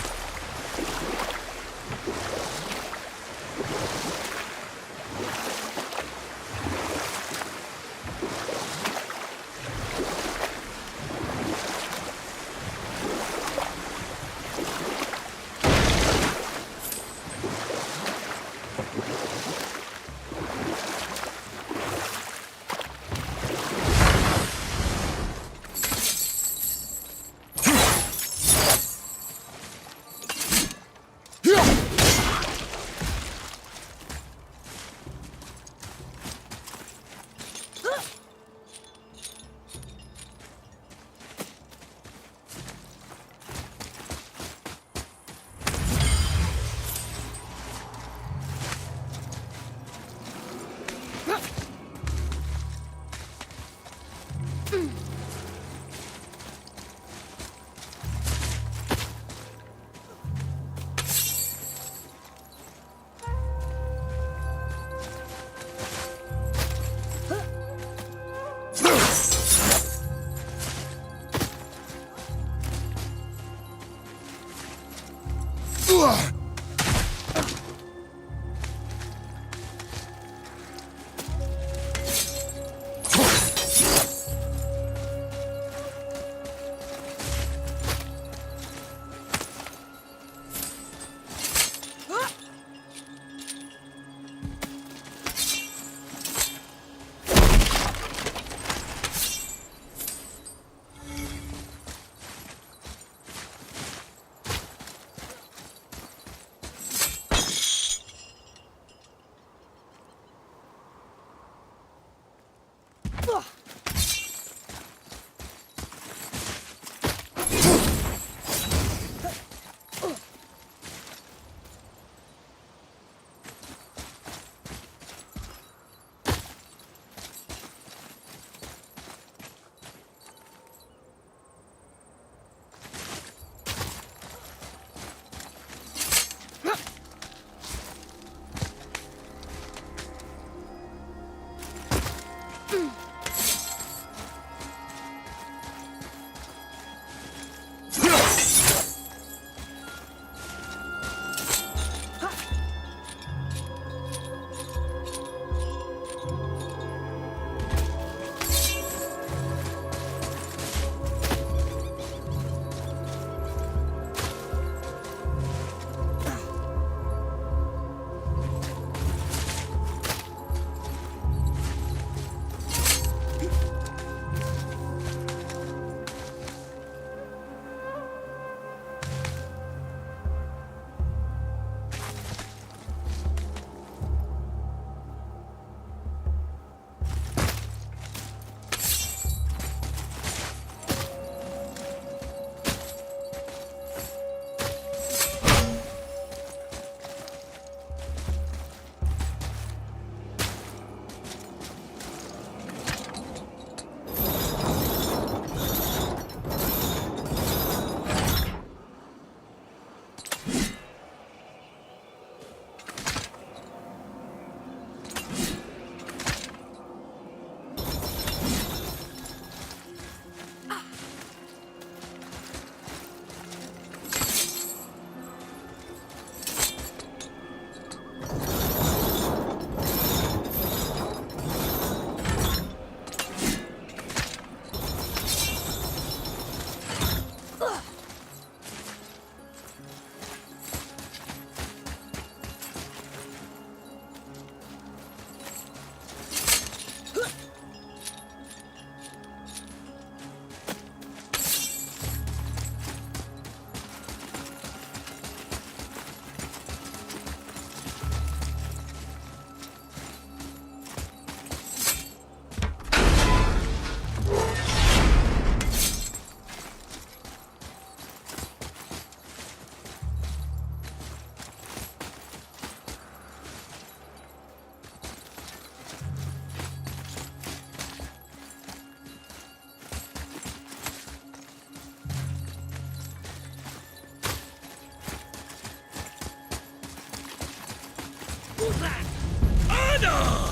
Hang on!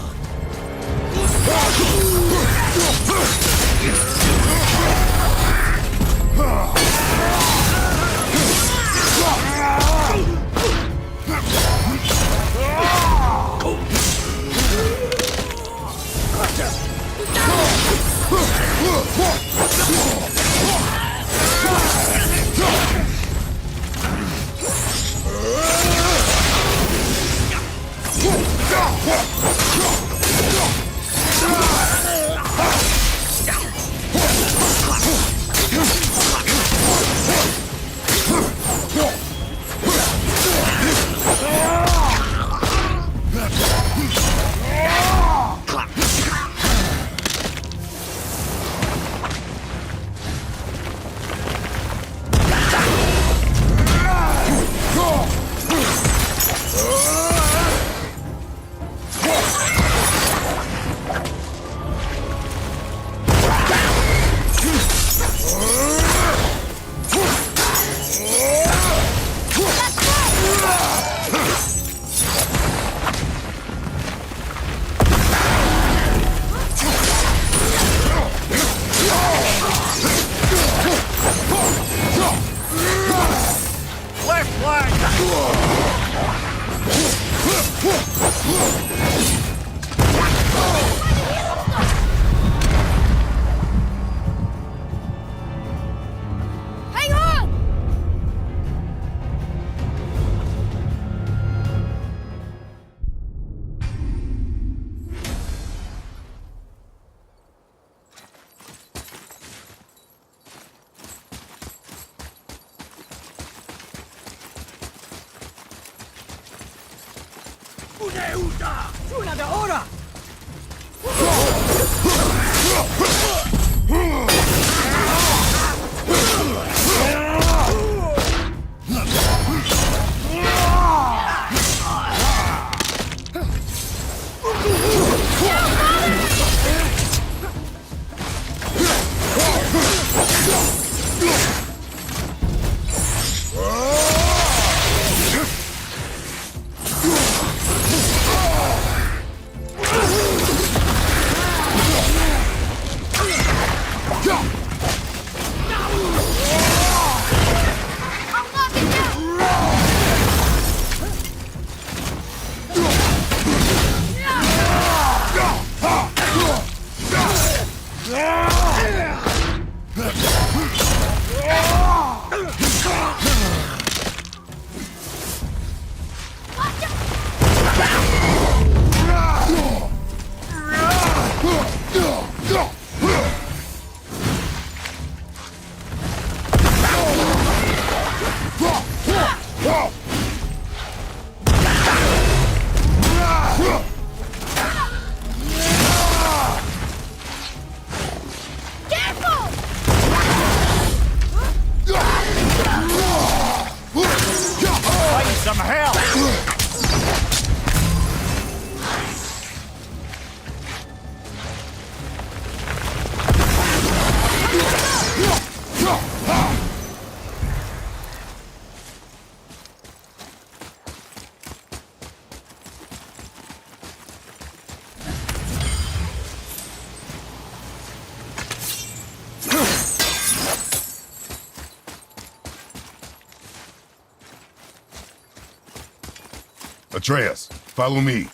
Some hell! Atreus, follow me.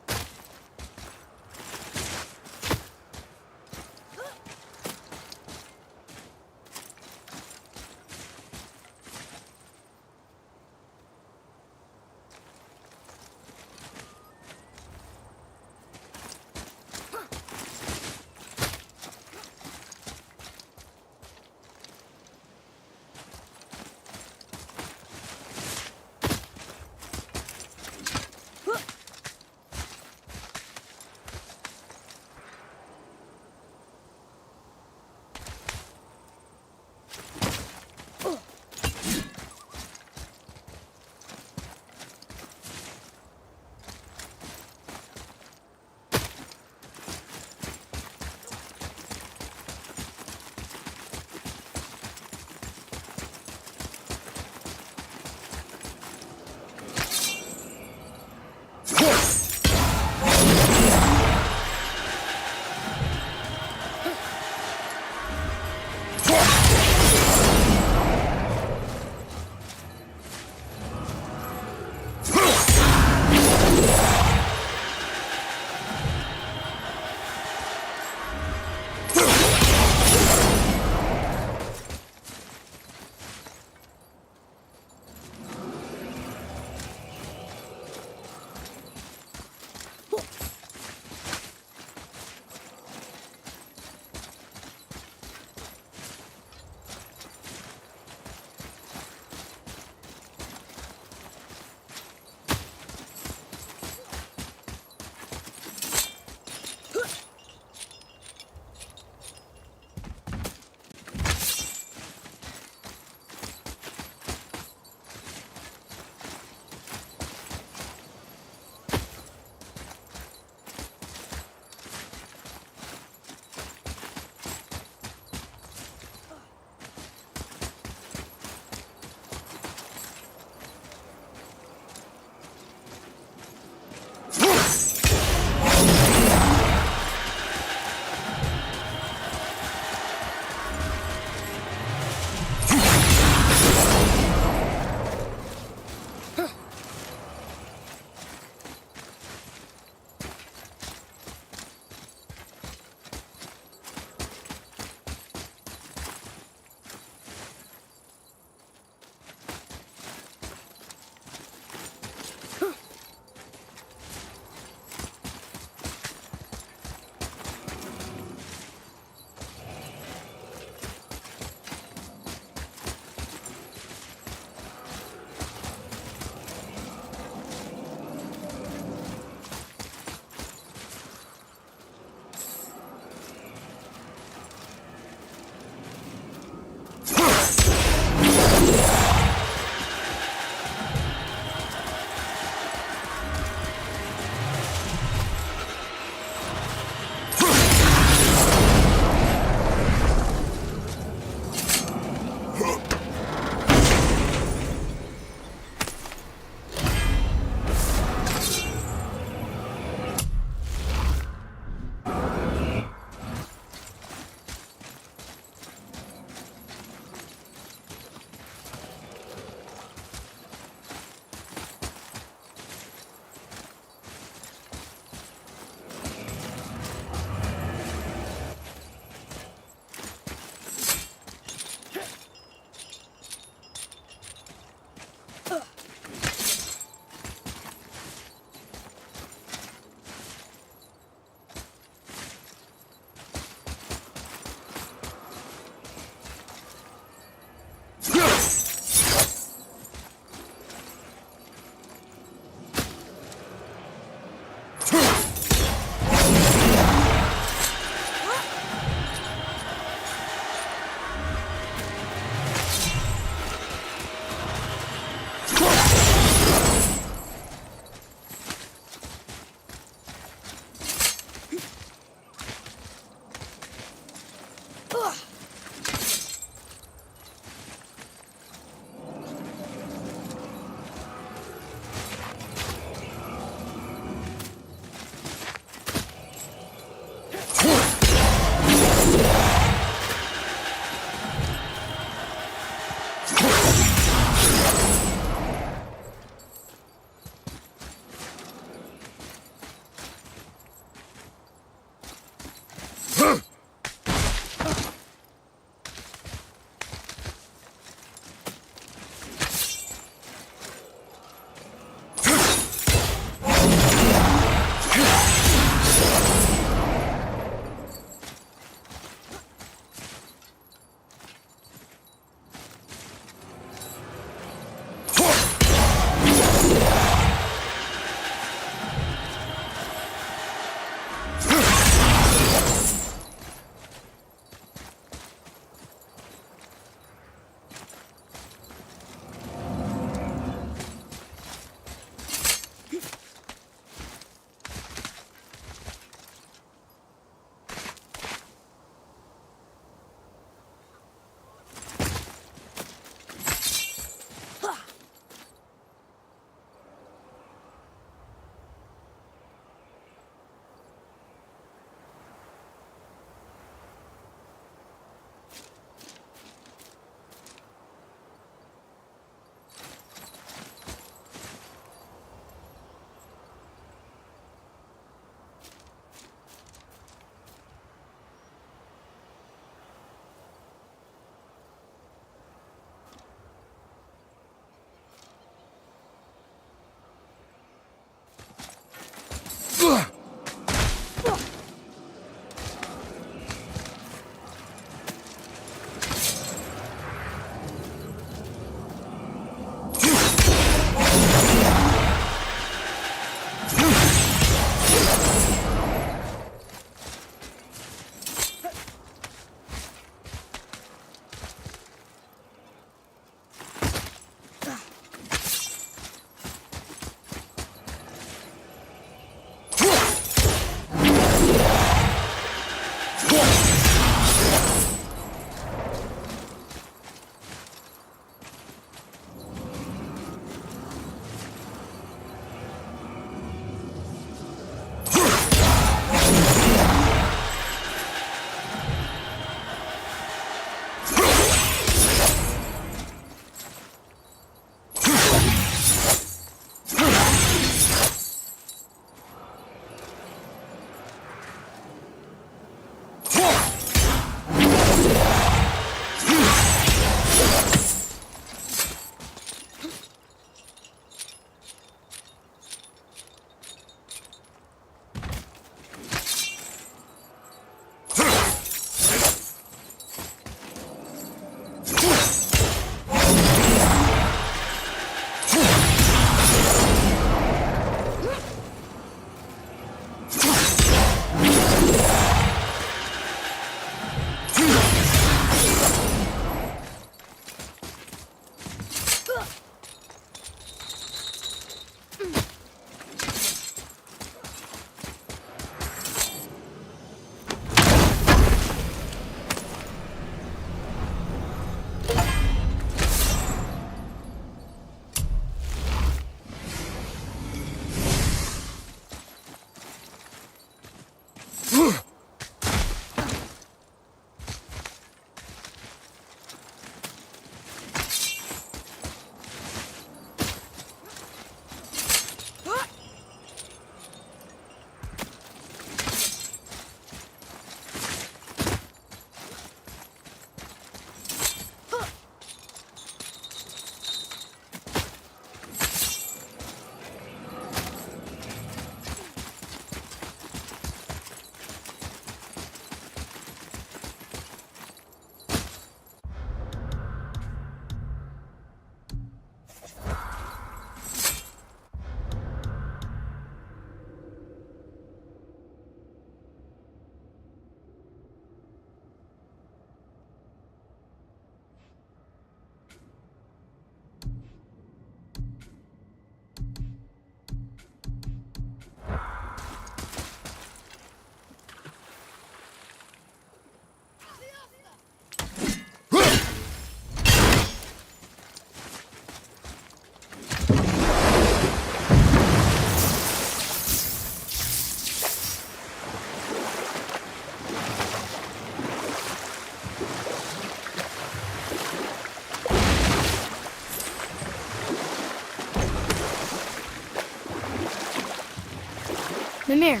Mimir,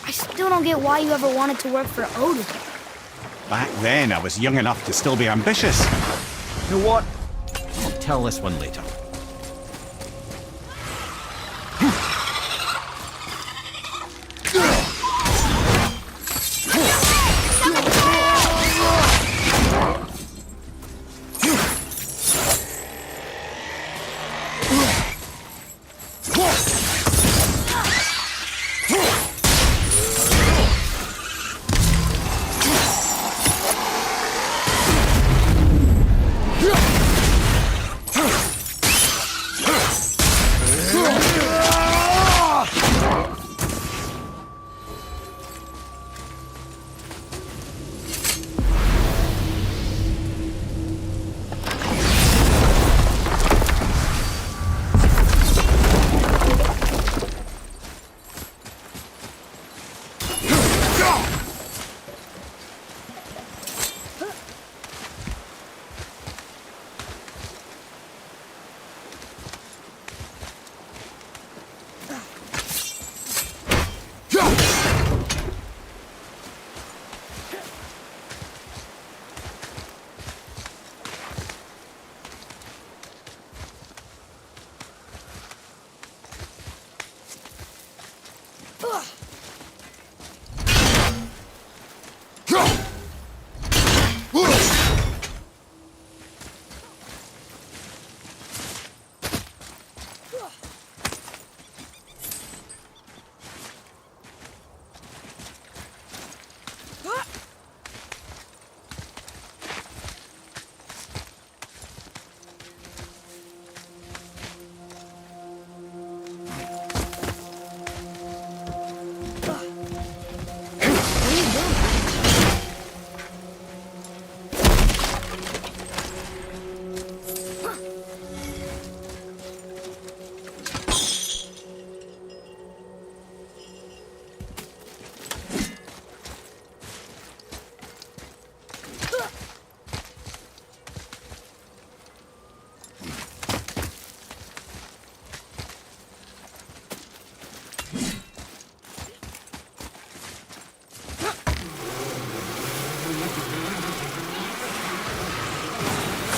I still don't get why you ever wanted to work for Odin. Back then, I was young enough to still be ambitious. You know what? I'll tell this one later.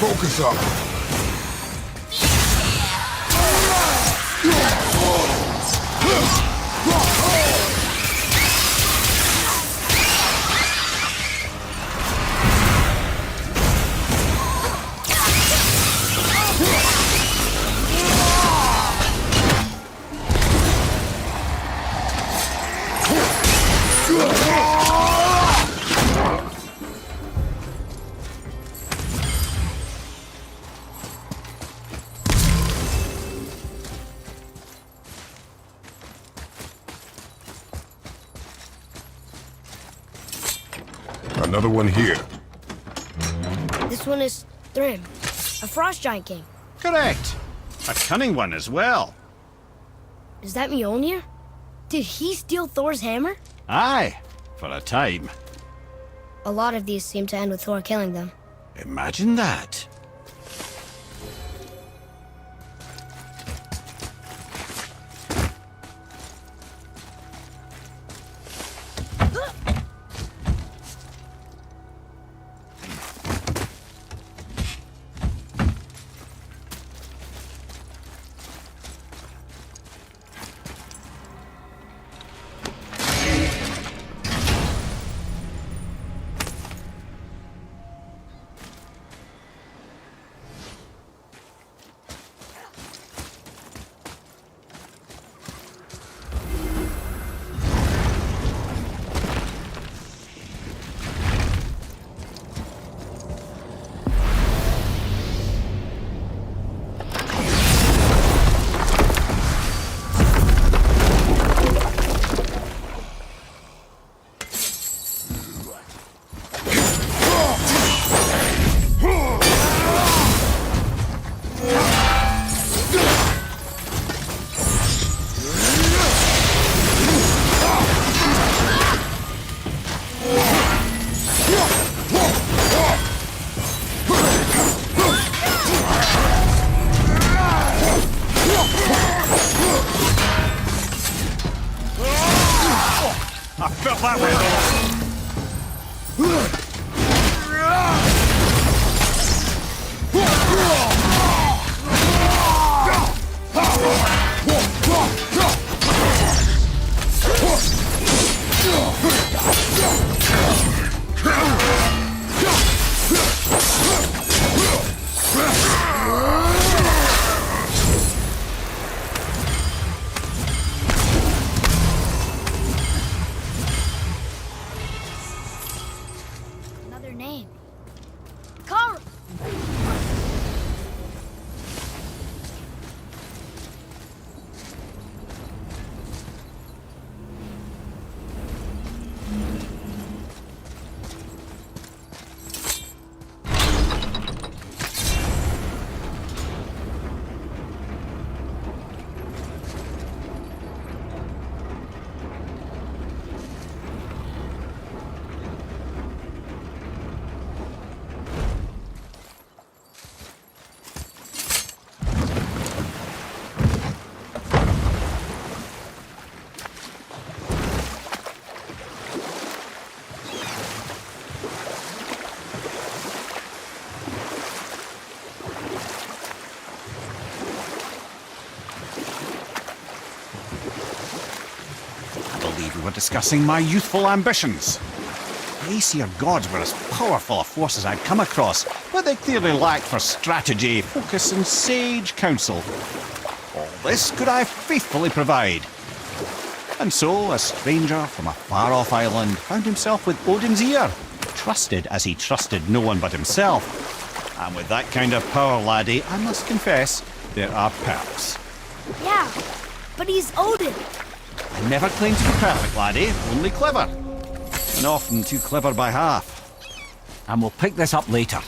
Focus up. another one here. This one is Thrym, a frost giant king. Correct. A cunning one as well. Is that Mjolnir? Did he steal Thor's hammer? Aye, for a time. A lot of these seem to end with Thor killing them. Imagine that. Another name. Carl! We were discussing my youthful ambitions. The Aesir gods were as powerful a force as I'd come across, but they clearly lacked for strategy, focus, and sage counsel. All this could I faithfully provide. And so, a stranger from a far-off island found himself with Odin's ear, trusted as he trusted no one but himself. And with that kind of power, laddie, I must confess, there are perks. Yeah, but he's Odin. I never claim to be perfect, laddie, only clever. And often too clever by half. And we'll pick this up later.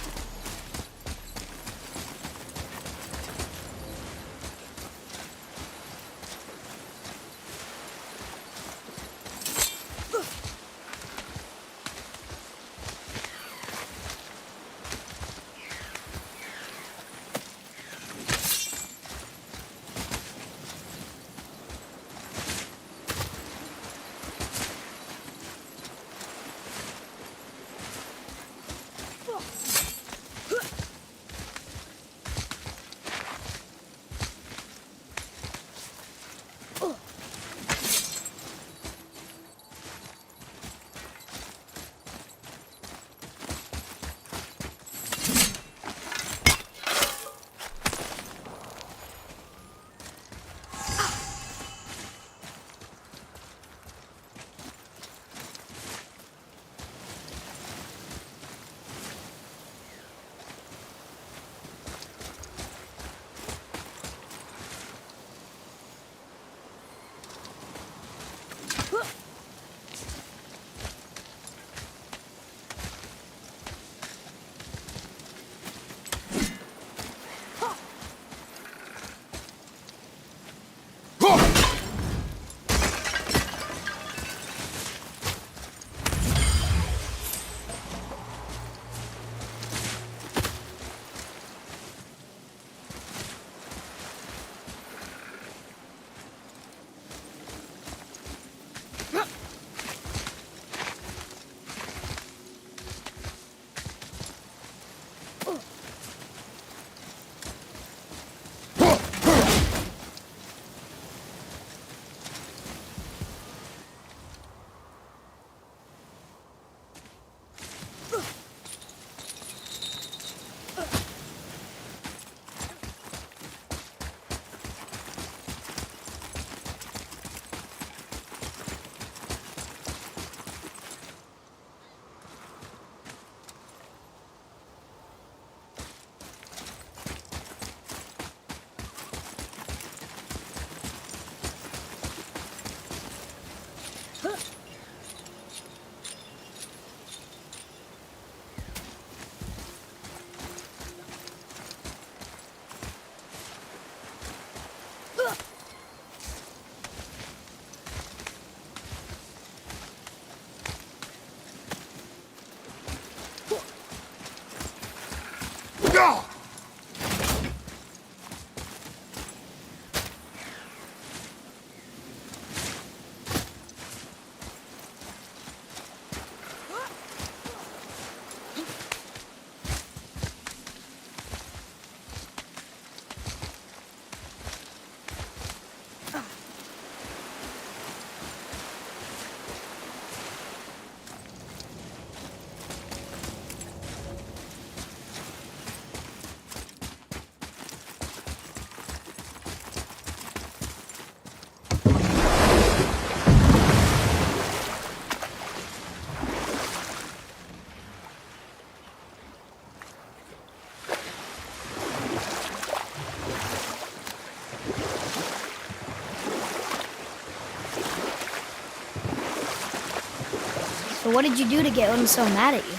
So what did you do to get Odin so mad at you?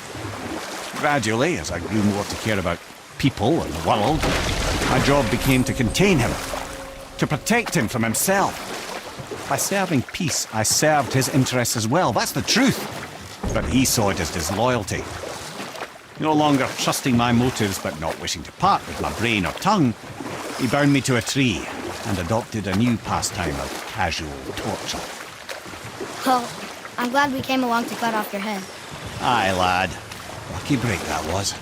Gradually, as I grew more to care about people and the world, my job became to contain him, to protect him from himself. By serving peace, I served his interests as well. That's the truth. But he saw it as disloyalty. No longer trusting my motives, but not wishing to part with my brain or tongue, he bound me to a tree and adopted a new pastime of casual torture. Well, I'm glad we came along to cut off your head. Aye, lad. Lucky break that was.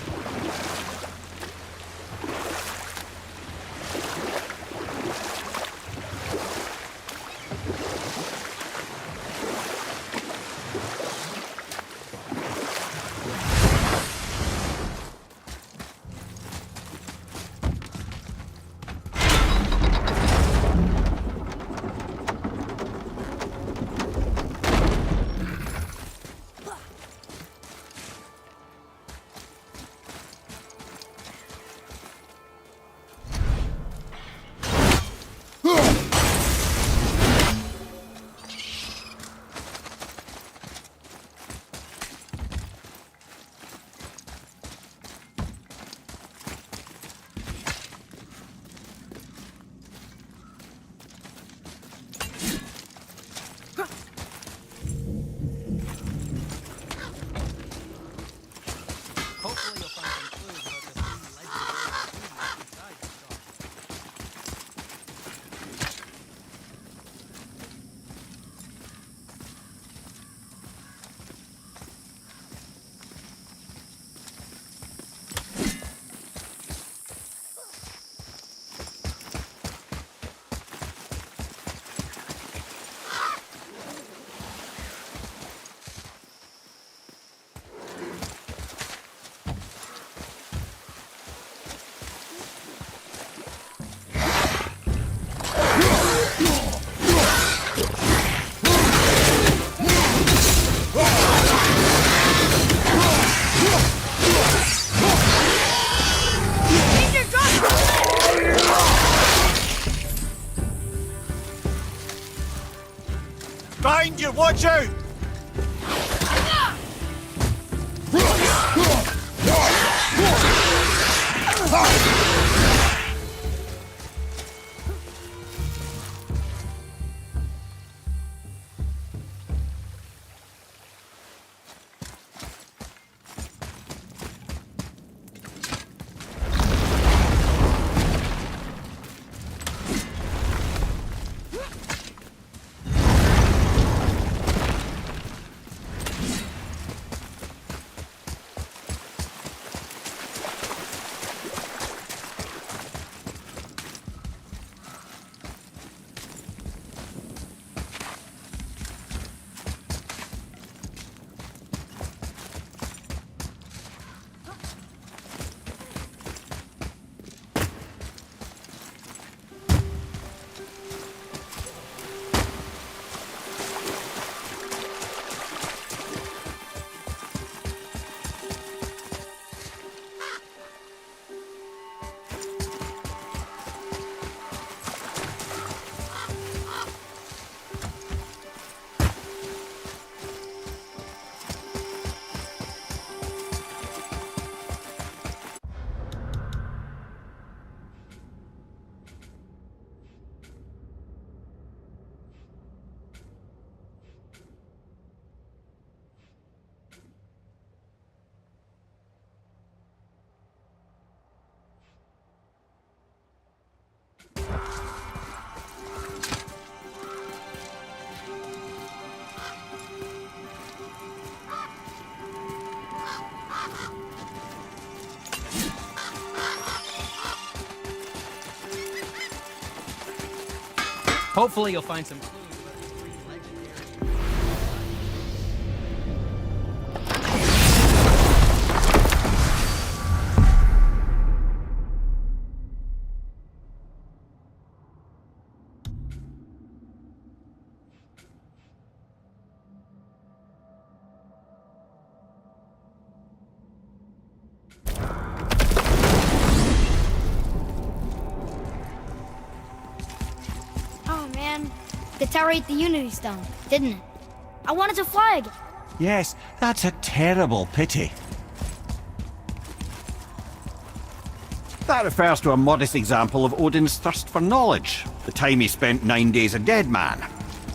Hopefully you'll find some clues about the three legendary ingredients inside the stone. Behind you, watch out! Hopefully you'll find some clues about the three legendary. Oh man, the tower ate the Unity Stone, didn't it? I wanted to fly again. Yes, that's a terrible pity. That refers to a modest example of Odin's thirst for knowledge, the time he spent 9 days a dead man.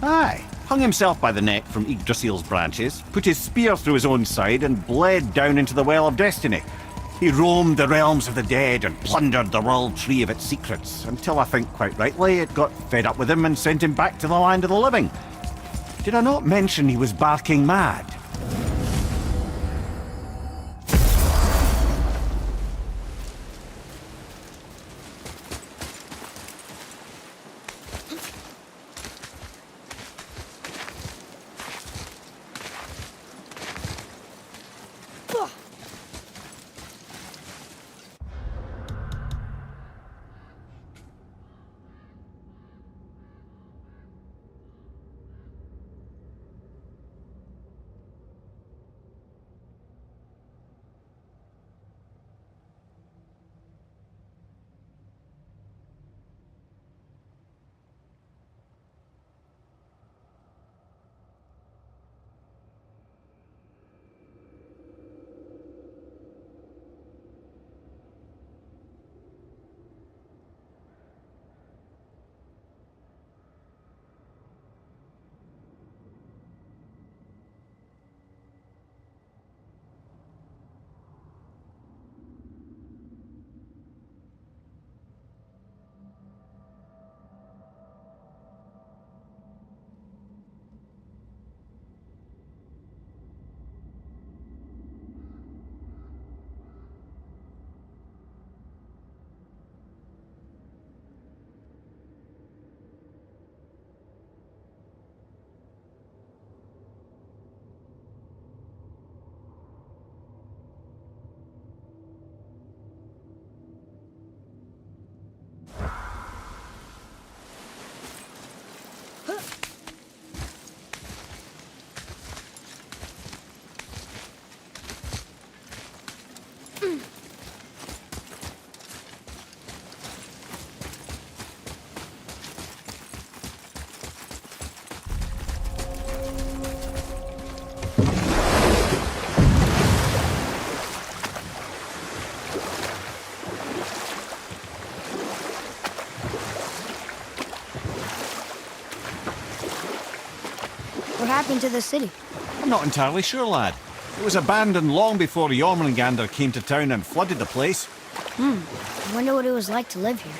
Aye, hung himself by the neck from Yggdrasil's branches, put his spear through his own side and bled down into the Well of Destiny. He roamed the realms of the dead and plundered the world tree of its secrets, until I think quite rightly it got fed up with him and sent him back to the land of the living. Did I not mention he was barking mad? What happened to the city? I'm not entirely sure, lad. It was abandoned long before Jormungandr came to town and flooded the place. I wonder what it was like to live here.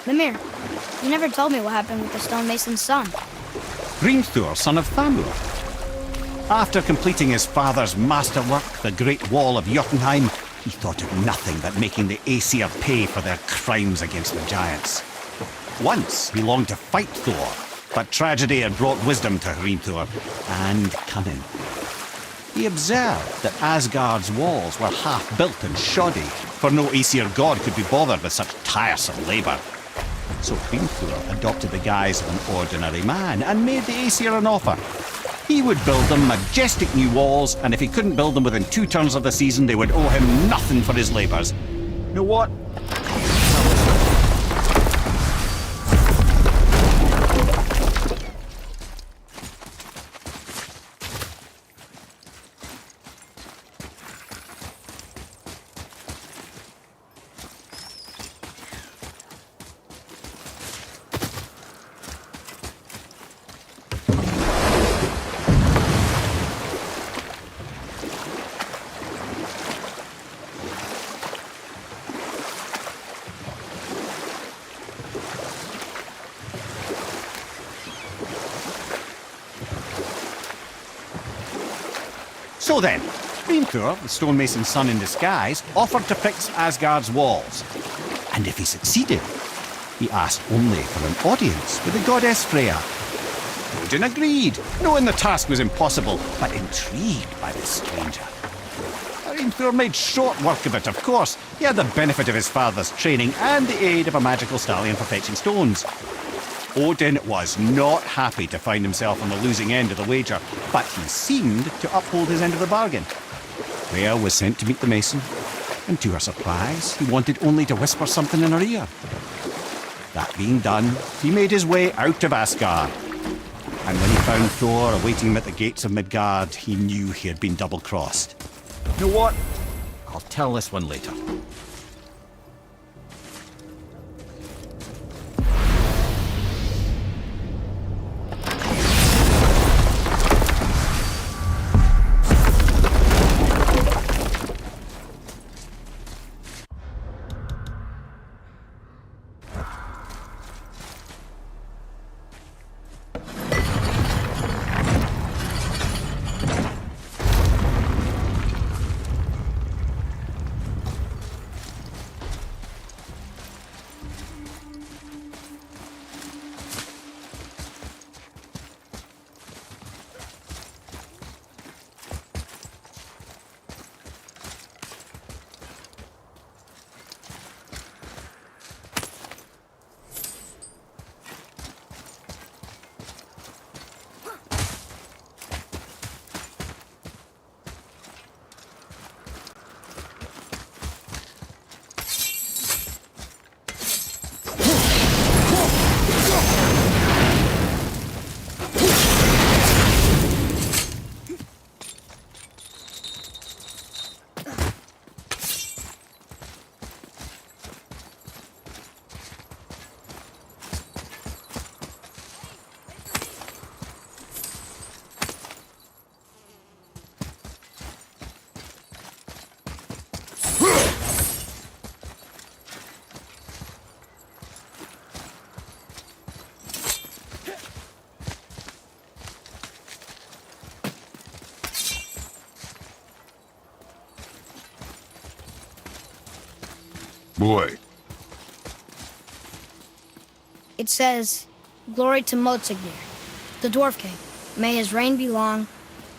Mimir, you never told me what happened with the stonemason's son. Hrimthur, son of Thamur. After completing his father's masterwork, the Great Wall of Jotunheim, he thought of nothing but making the Aesir pay for their crimes against the giants. Once he longed to fight Thor, but tragedy had brought wisdom to Hrimthur, and cunning. He observed that Asgard's walls were half-built and shoddy, for no Aesir god could be bothered with such tiresome labour. So Hrimthur adopted the guise of an ordinary man and made the Aesir an offer. He would build them majestic new walls, and if he couldn't build them within 2 turns of the season, they would owe him nothing for his labours. You know what? So then, Hrimthur, the stonemason's son in disguise, offered to fix Asgard's walls. And if he succeeded, he asked only for an audience with the goddess Freya. Odin agreed, knowing the task was impossible, but intrigued by the stranger. Hrimthur made short work of it, of course. He had the benefit of his father's training and the aid of a magical stallion for fetching stones. Odin was not happy to find himself on the losing end of the wager, but he seemed to uphold his end of the bargain. Freya was sent to meet the Mason, and to her surprise, he wanted only to whisper something in her ear. That being done, he made his way out of Asgard. And when he found Thor awaiting him at the gates of Midgard, he knew he had been double-crossed. You know what? I'll tell this one later. Boy. It says, "Glory to Motsignir, the Dwarf King. May his reign be long,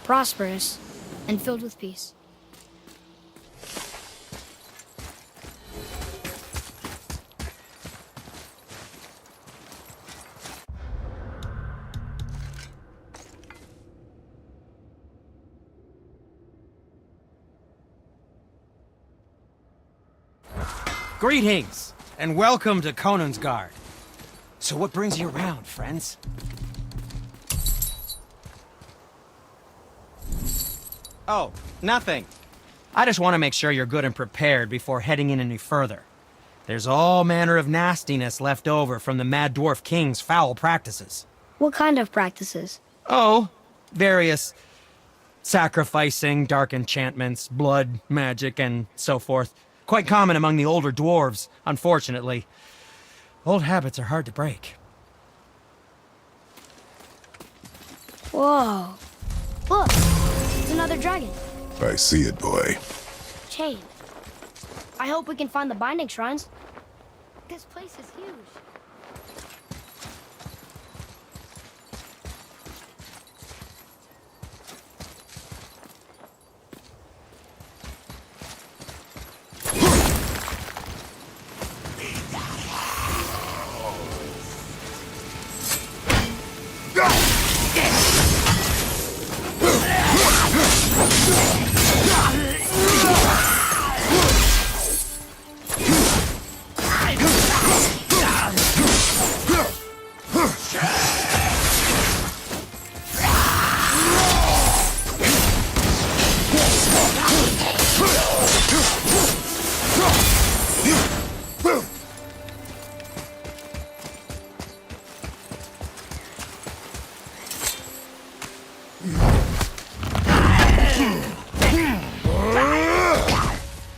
prosperous, and filled with peace." Greetings, and welcome to Konungsgard. So what brings you around, friends? Oh, nothing. I just want to make sure you're good and prepared before heading in any further. There's all manner of nastiness left over from the Mad Dwarf King's foul practices. What kind of practices? Oh, various sacrificing, dark enchantments, blood, magic, and so forth. Quite common among the older dwarves, unfortunately. Old habits are hard to break. Whoa. Look, it's another dragon. I see it, boy. Chain. I hope we can find the binding shrines. This place is huge.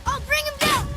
I'll bring him down!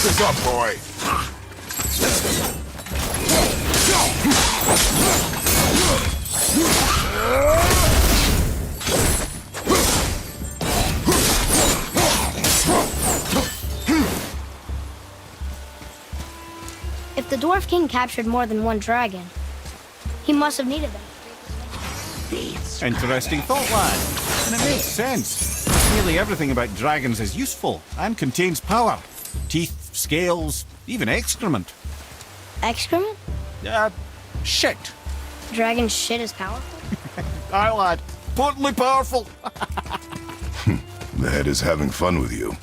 this up, boy. If the Dwarf King captured more than one dragon, he must have needed them. Interesting thought, lad. And it makes sense. Nearly everything about dragons is useful and contains power. Teeth, scales, even excrement. Excrement? Shit. Dragon shit is powerful? Aye, lad. Totally powerful. The head is having fun with you.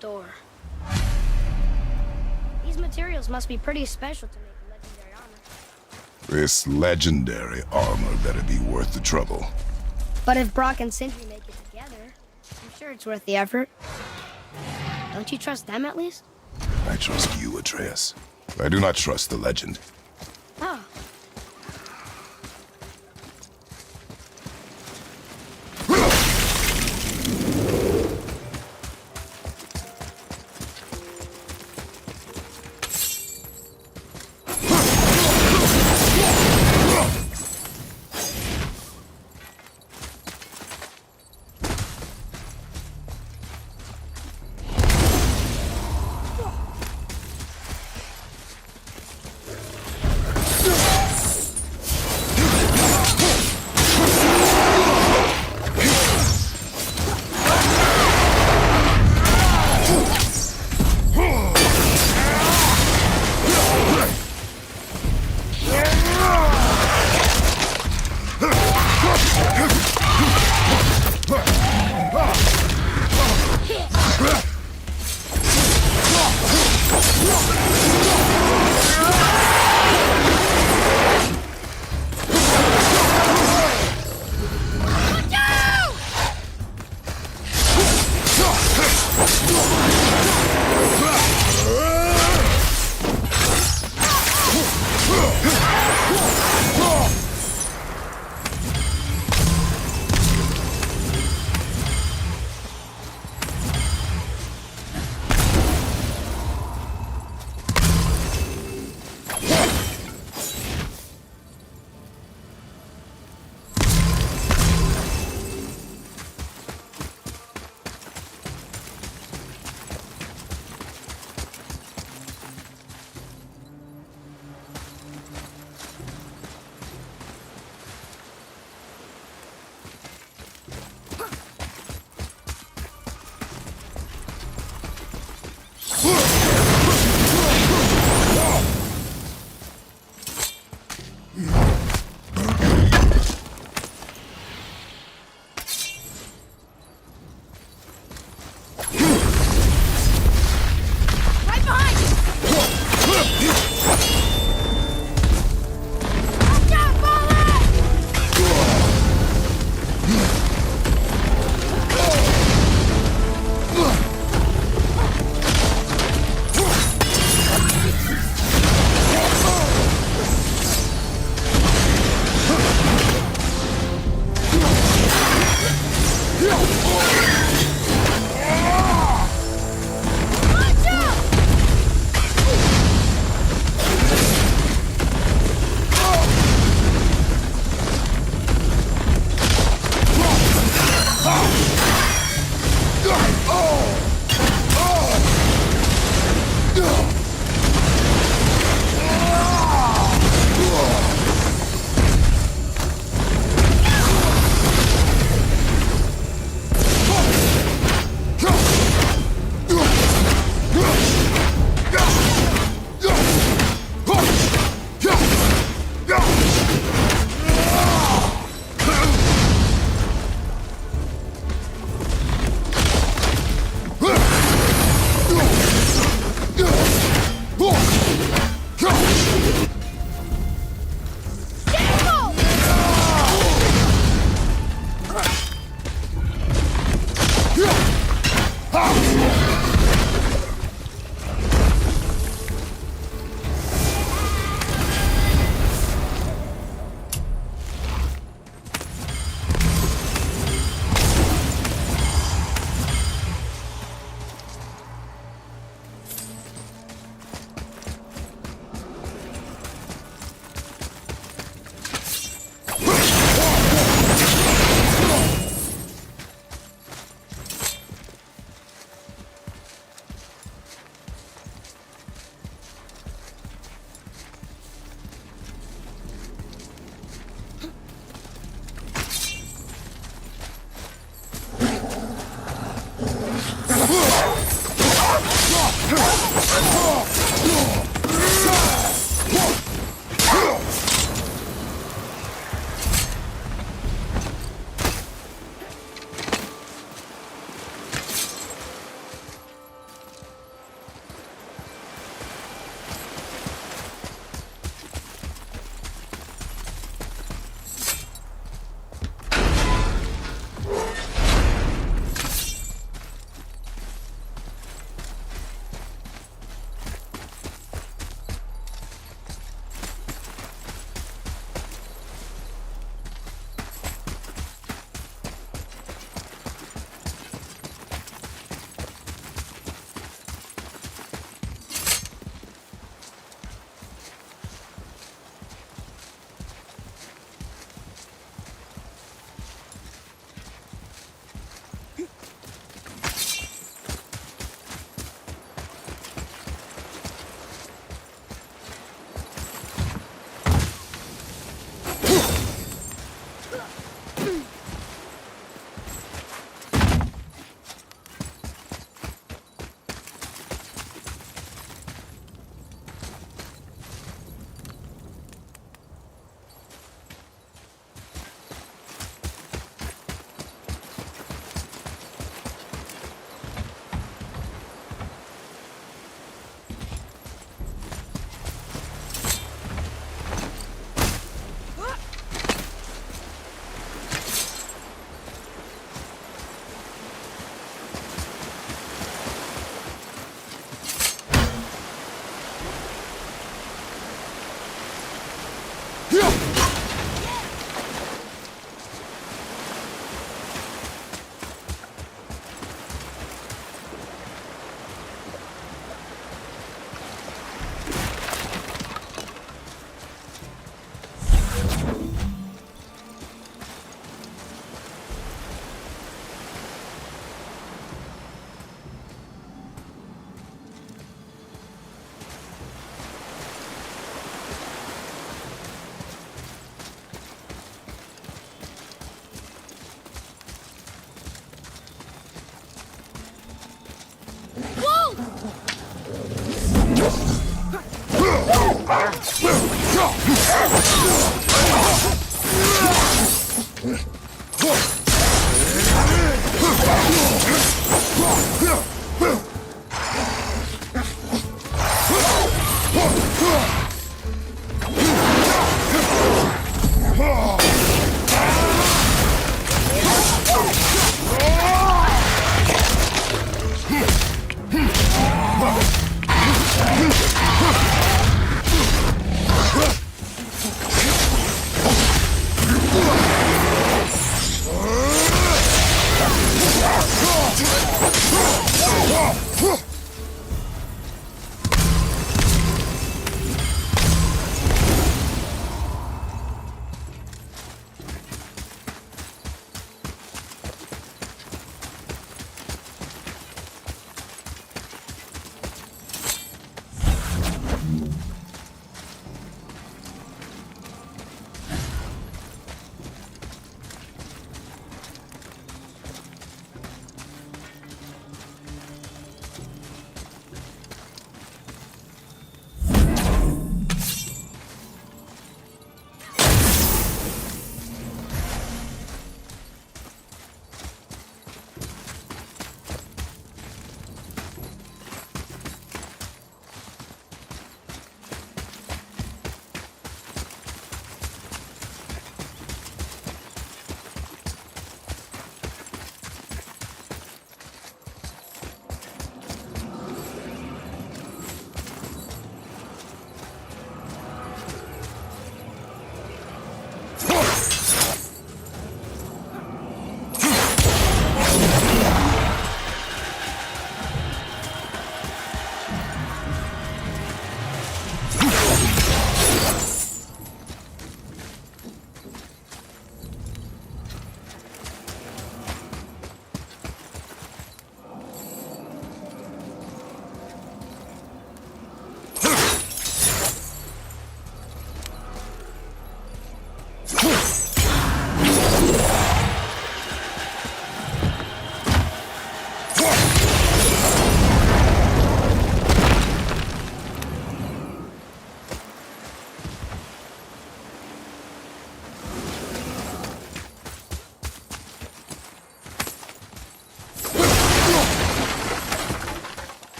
Door. These materials must be pretty special to make legendary armor. This legendary armor better be worth the trouble. But if Brock and Sindri make it together, I'm sure it's worth the effort. Don't you trust them at least? I trust you, Atreus. I do not trust the legend. Oh.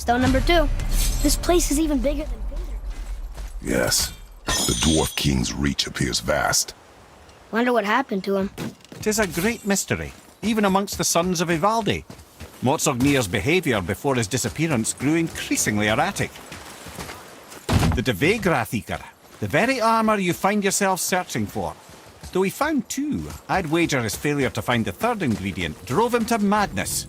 Stone number 2. This place is even bigger than Pinter. Yes. The Dwarf King's reach appears vast. Wonder what happened to him. 'Tis a great mystery, even amongst the sons of Ivaldi. Mozartnir's behaviour before his disappearance grew increasingly erratic. The Devegratheker, the very armour you find yourself searching for. Though he found 2, I'd wager his failure to find the 3rd ingredient drove him to madness.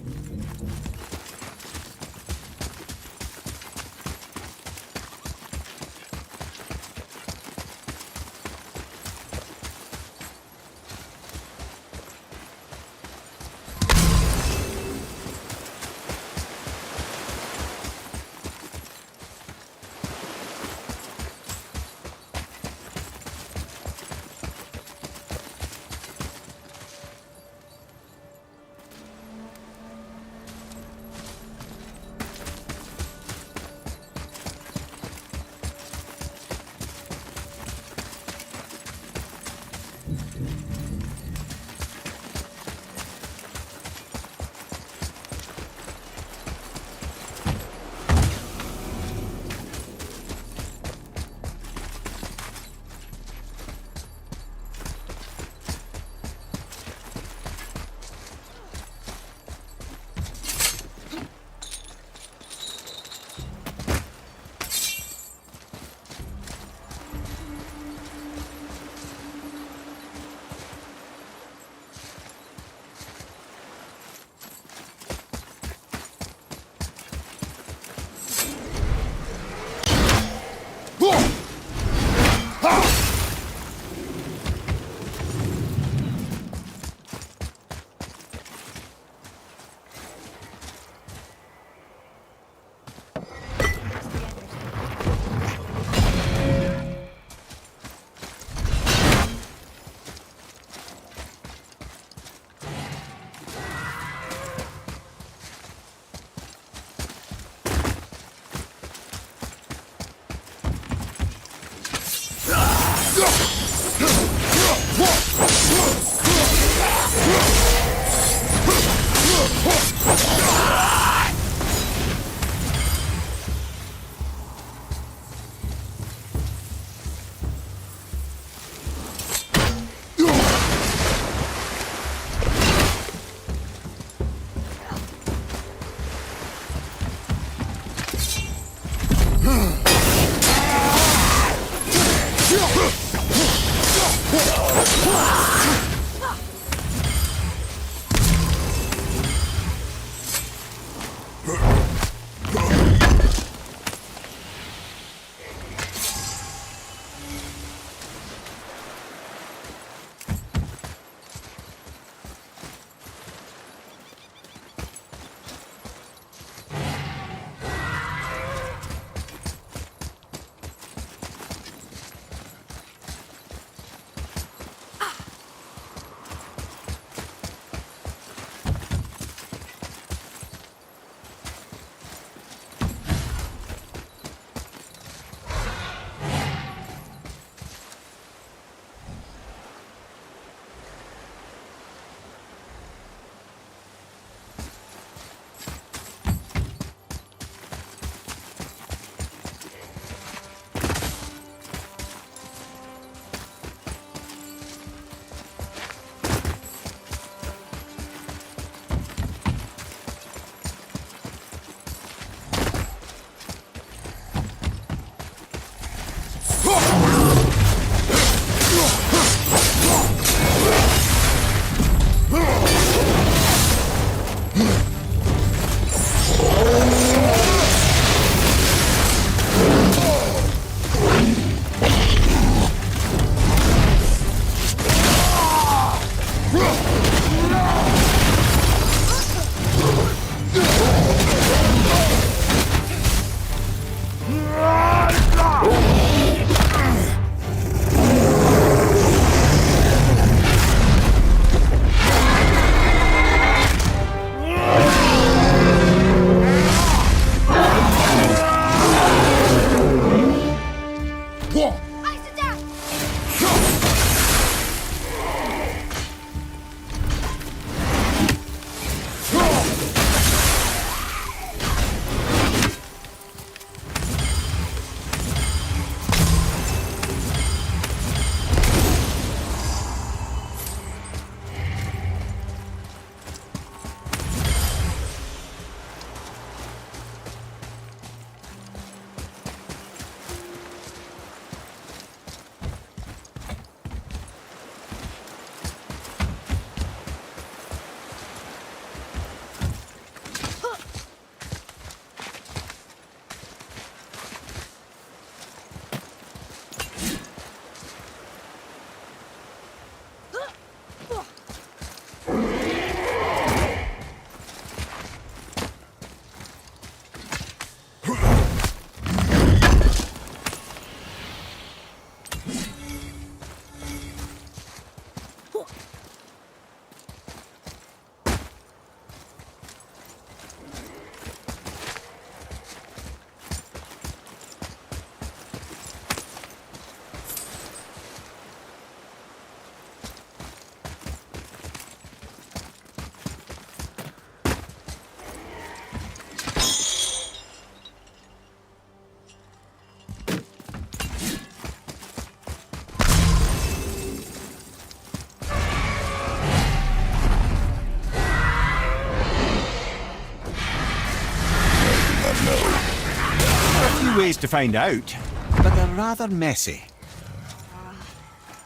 Ways to find out, but they're rather messy.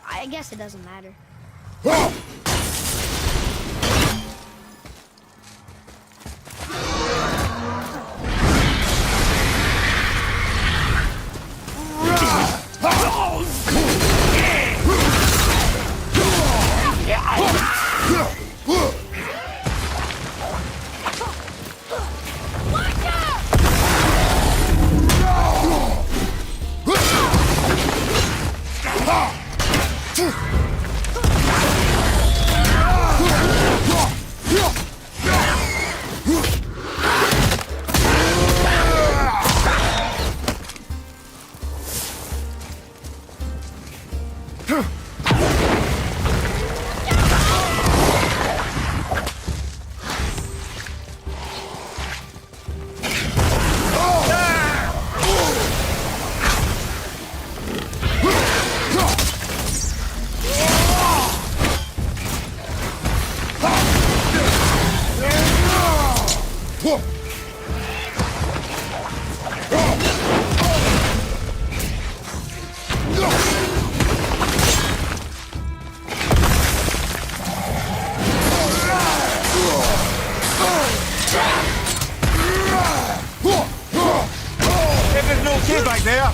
I guess it doesn't matter. Everything okay back there?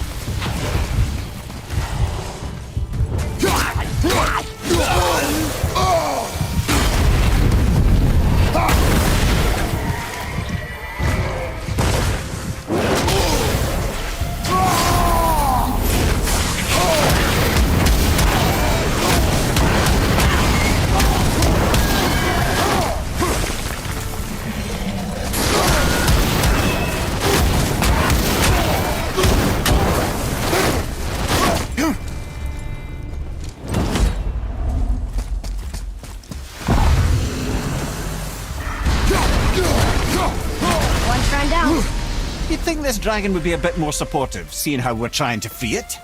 You'd think this dragon would be a bit more supportive, seeing how we're trying to free it.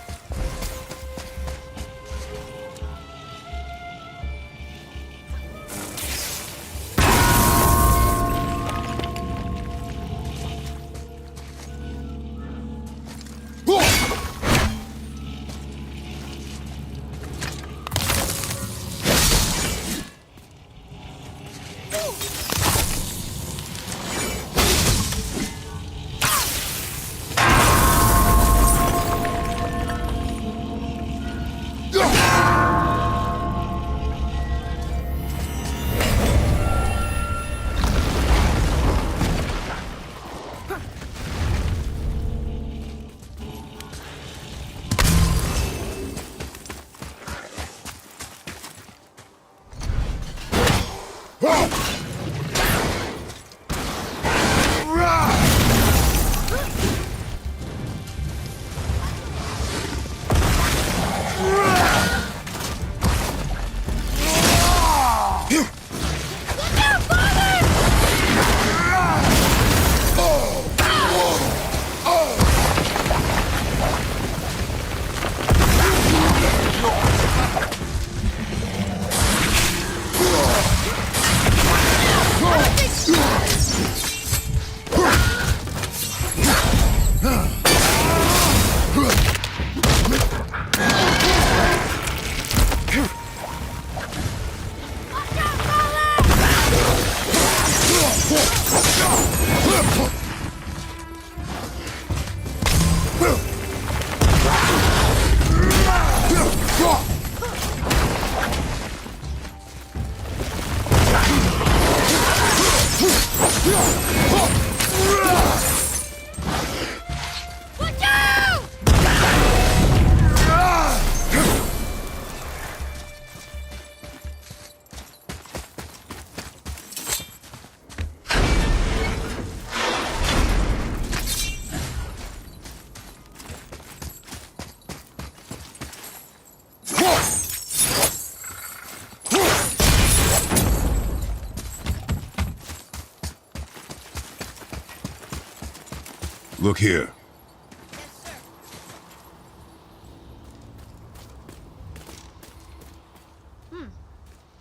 Look here.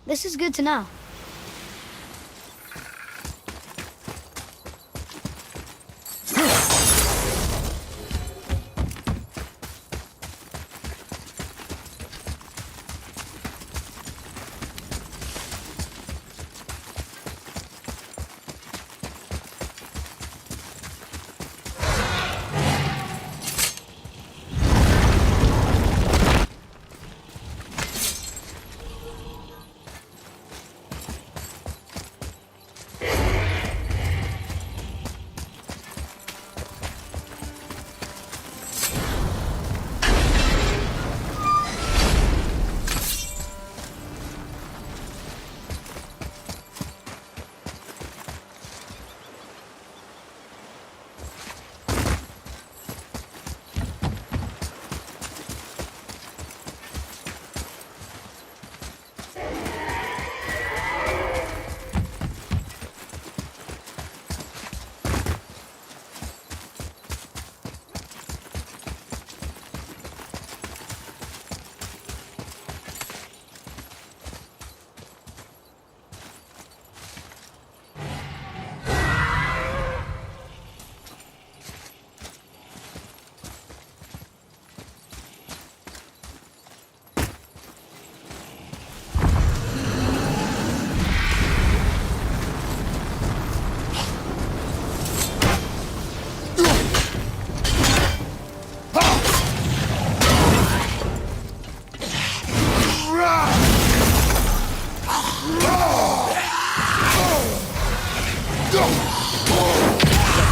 This is good to know.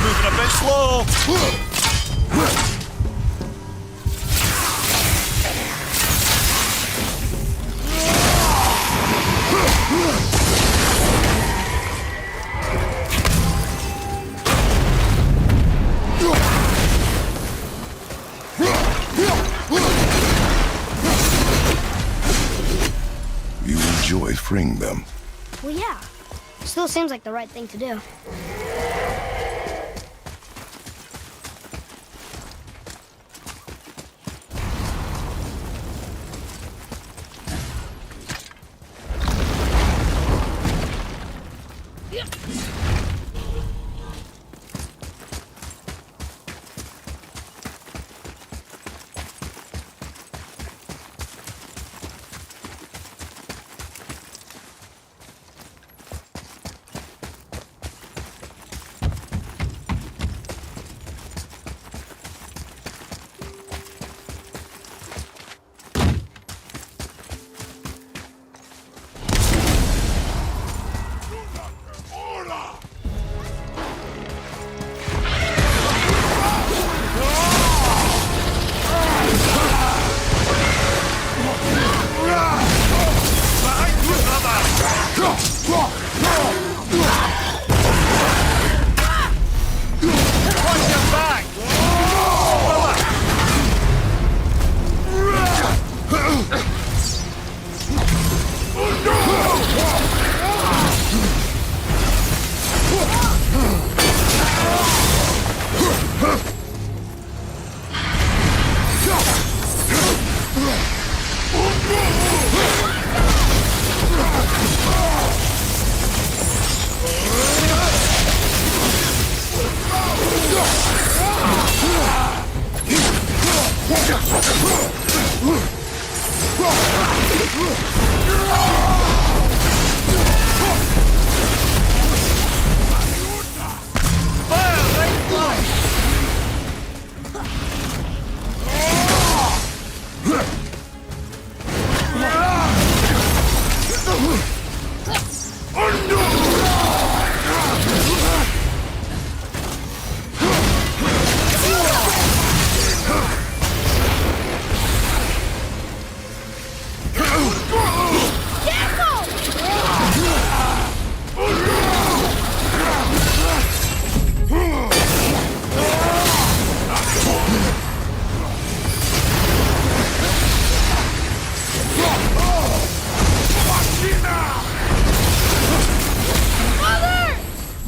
Moving a bit slow. You enjoy freeing them. Well, yeah. Still seems like the right thing to do.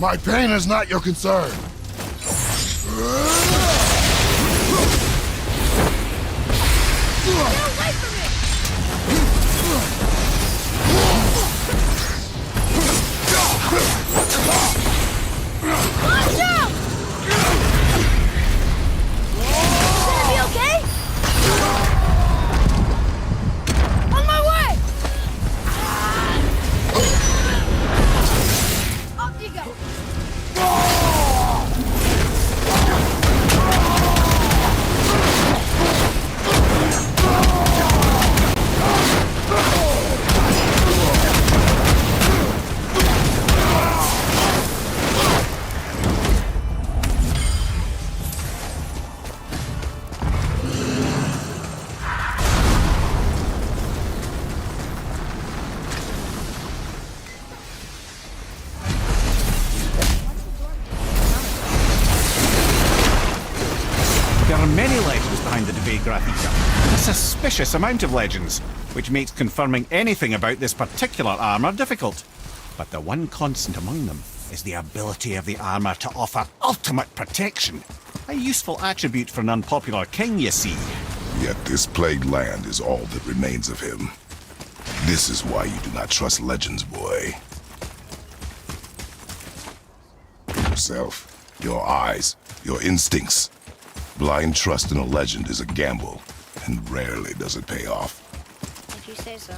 My pain is not your concern. away from me! Watch out! Gonna be okay? On my way! Up you go! There are many legends behind the GIGABYTE. A suspicious amount of legends, which makes confirming anything about this particular armor difficult. But the one constant among them is the ability of the armor to offer ultimate protection. A useful attribute for an unpopular king, you see. Yet this plagued land is all that remains of him. This is why you do not trust legends, boy. Yourself, your eyes, your instincts. Blind trust in a legend is a gamble, and rarely does it pay off. If you say so.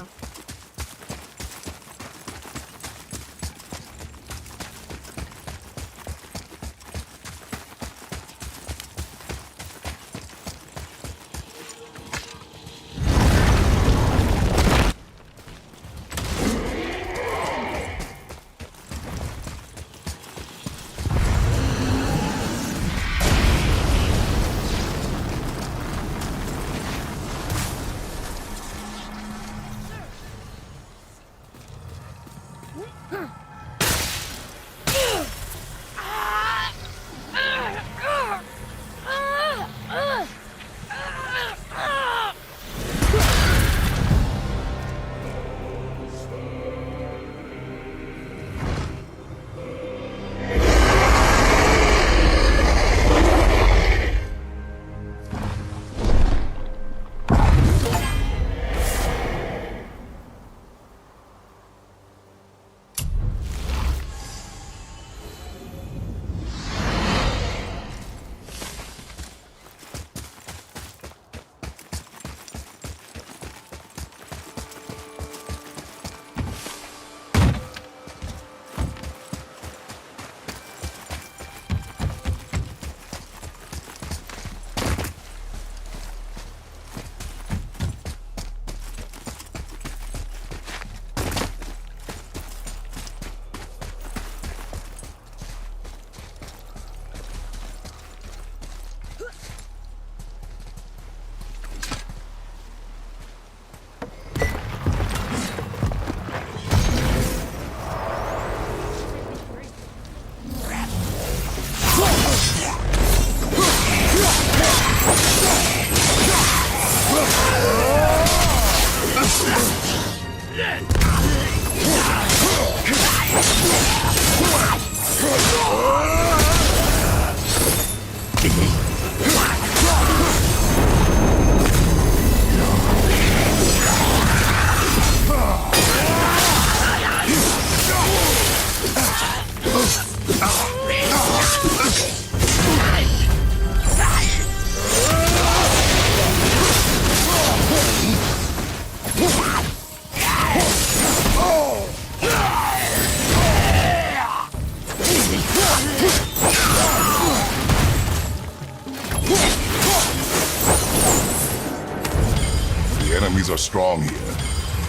Enemies are strong here.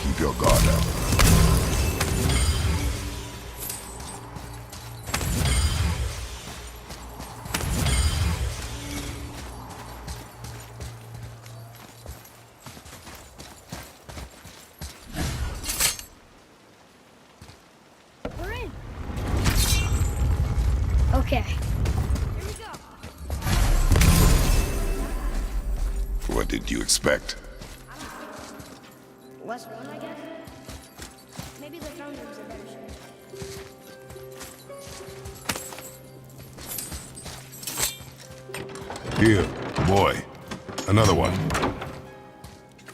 Keep your guard up. We're in. Okay. Here we go. What did you expect? Less one, I guess? Maybe the throne room's a better shape. Here, boy. Another one.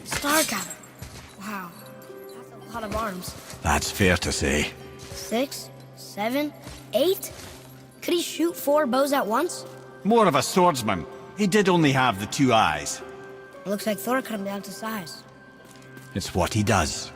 Star cutter. Wow. That's a lot of arms. That's fair to say. 6, 7, 8? Could he shoot 4 bows at once? More of a swordsman. He did only have the 2 eyes. It looks like Thor cut him down to size. It's what he does.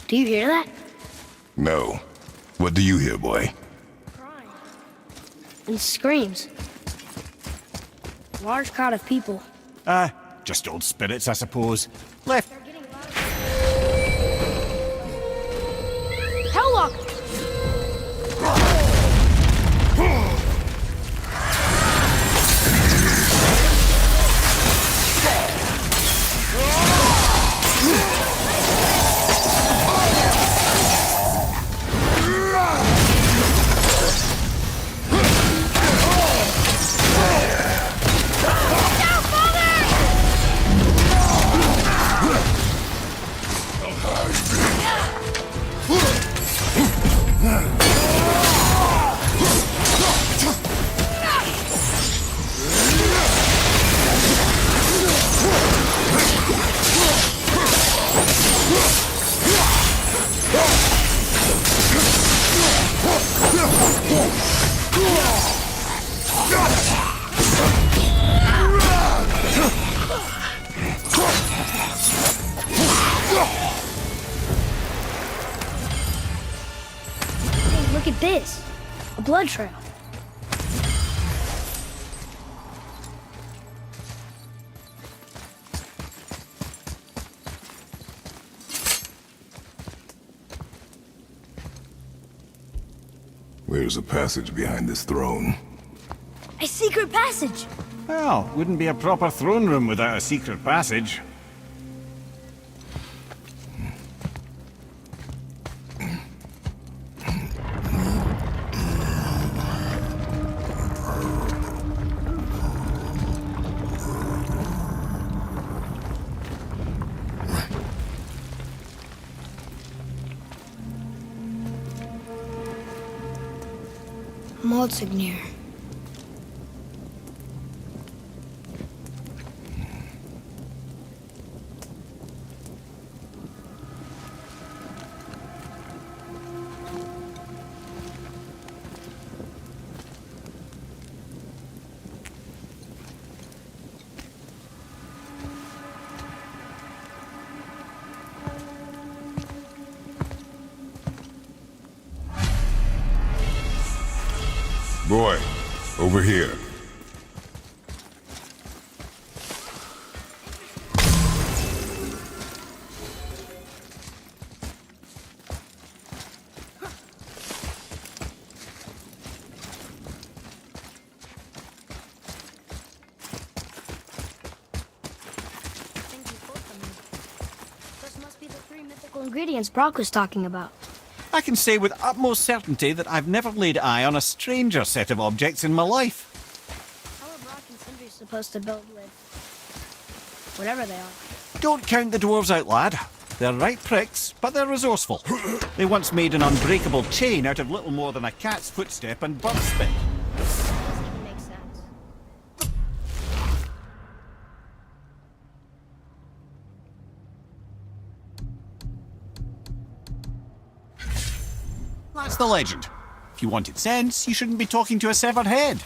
Do you hear that? No. What do you hear, boy? Crying. And screams. Large crowd of people. Just old spirits, I suppose. Left. They're getting louder. Helllock! Look at this. A blood trail. There's a passage behind this throne. A secret passage! Well, wouldn't be a proper throne room without a secret passage. Monsignor. Boy, over here. This must be the 3 mythical ingredients Brock was talking about. I can say with utmost certainty that I've never laid eye on a stranger set of objects in my life. How are Brock and Sindri supposed to build with whatever they are? Don't count the dwarves out, lad. They're right pricks, but they're resourceful. They once made an unbreakable chain out of little more than a cat's footstep and bird spit. Doesn't even make sense. That's the legend. If you wanted sense, you shouldn't be talking to a severed head.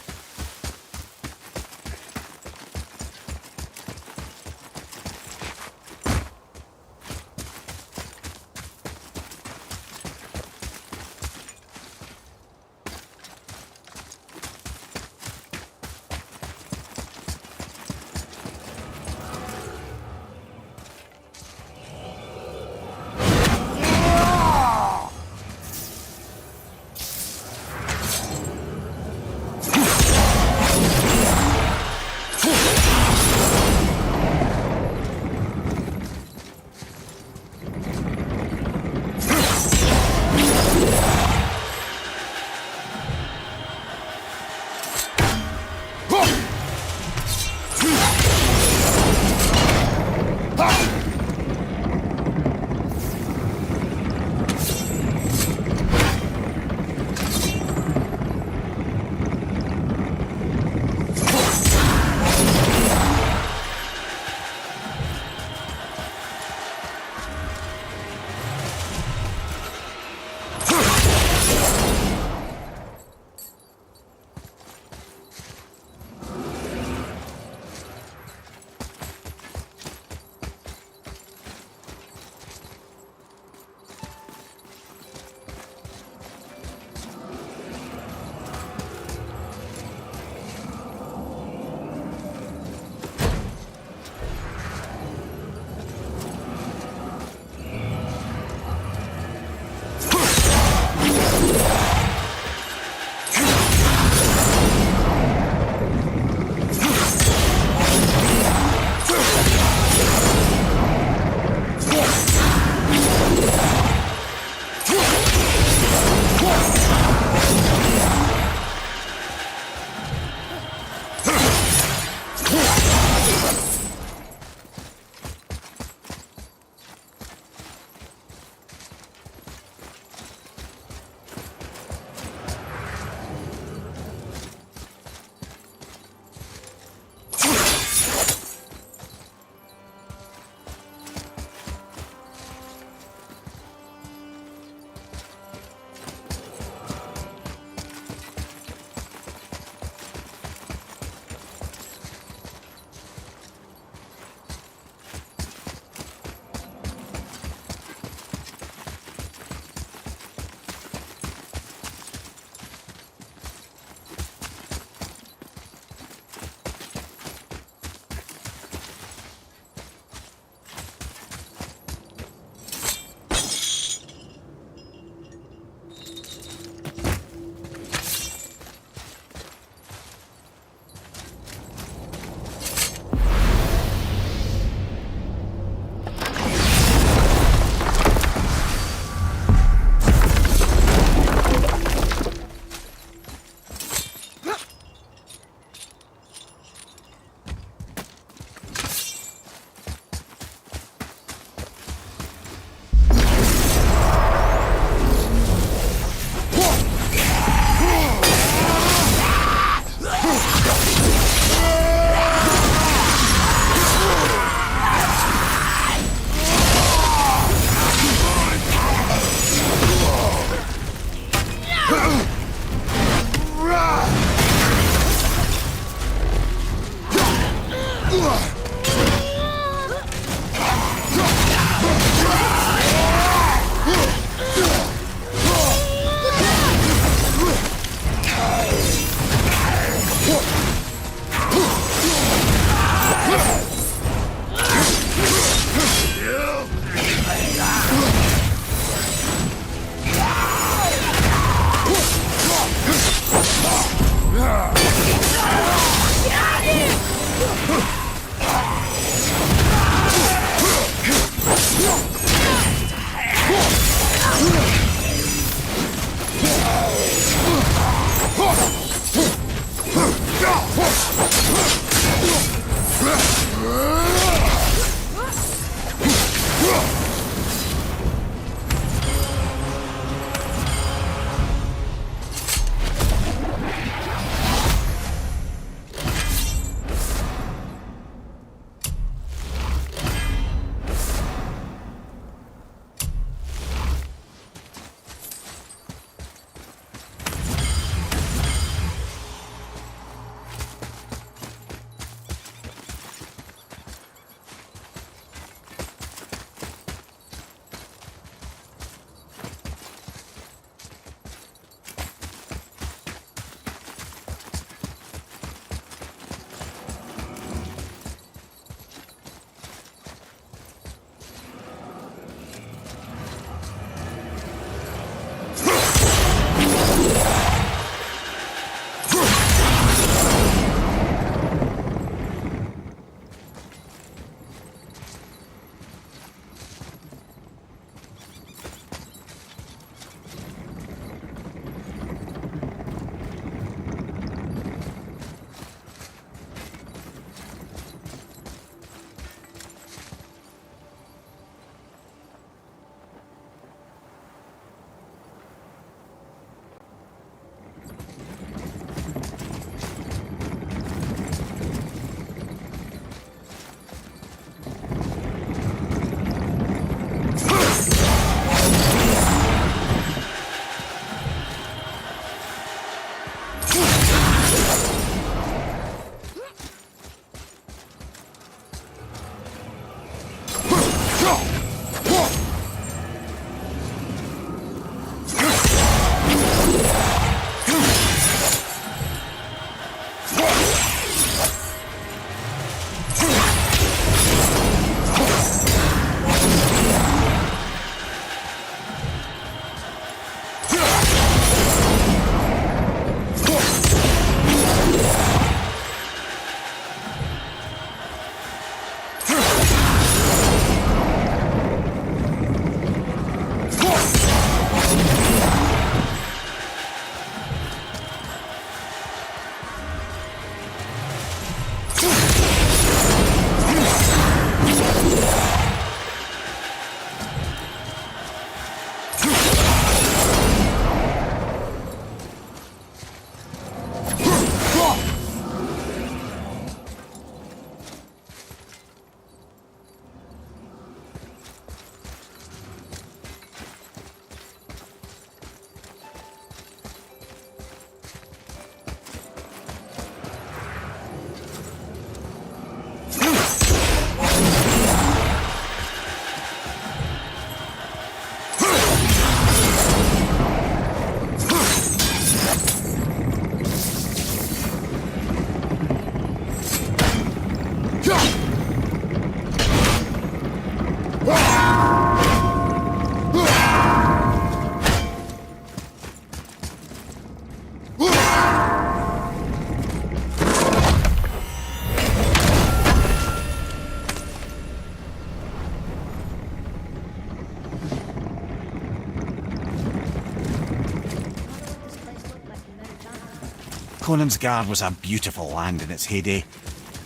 Conan's Guard was a beautiful land in its heyday,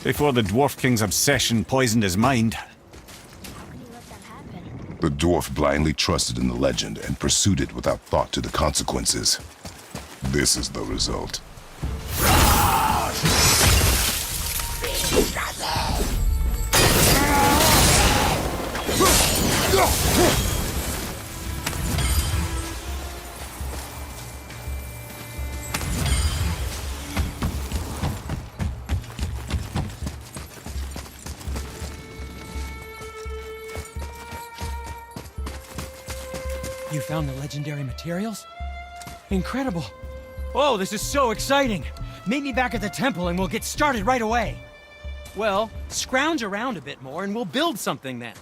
before the Dwarf King's obsession poisoned his mind. How do you let that happen? The dwarf blindly trusted in the legend and pursued it without thought to the consequences. This is the result. You found the legendary materials? Incredible. Oh, this is so exciting. Meet me back at the temple and we'll get started right away. Well, scrounge around a bit more and we'll build something then.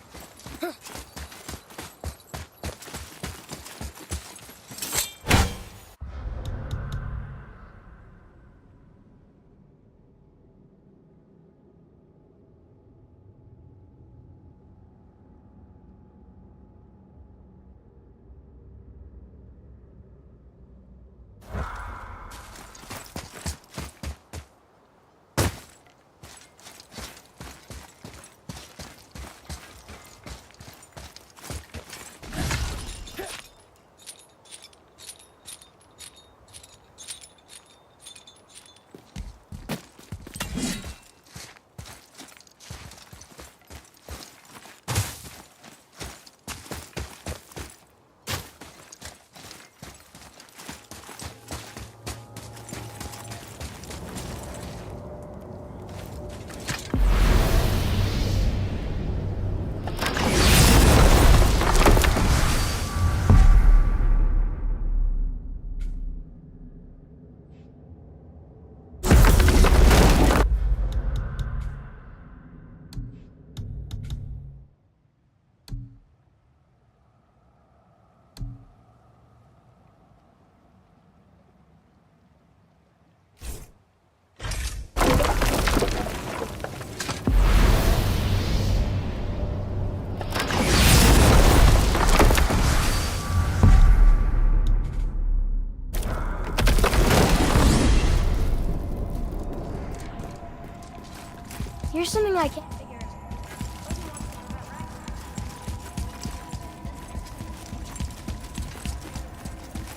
Here's something I can't figure out.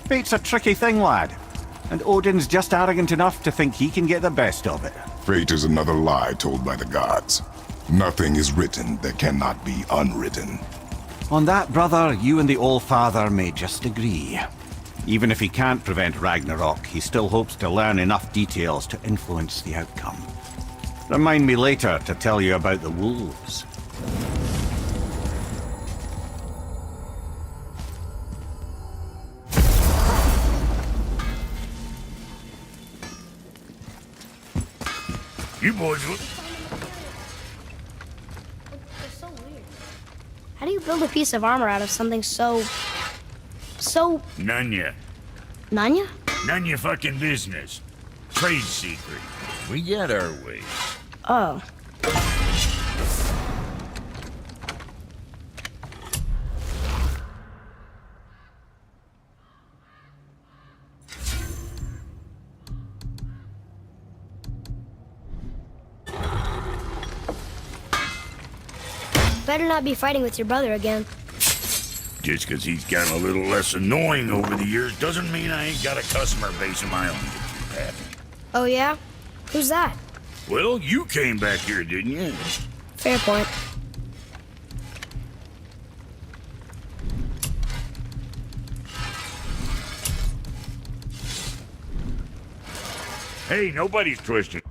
Fate's a tricky thing, lad. And Odin's just arrogant enough to think he can get the best of it. Fate is another lie told by the gods. Nothing is written that cannot be unwritten. On that, brother, you and the All-Father may just agree. Even if he can't prevent Ragnarok, he still hopes to learn enough details to influence the outcome. Remind me later to tell you about the wolves. You boys look... They're so weird. How do you build a piece of armor out of something so... None ya. Nanya? None your fucking business. Trade secret. We got our ways. Oh. Better not be fighting with your brother again. Just because he's gotten a little less annoying over the years doesn't mean I ain't got a customer base of my own. Oh yeah? Who's that? Well, you came back here, didn't you? Fair point. Hey, nobody's twisting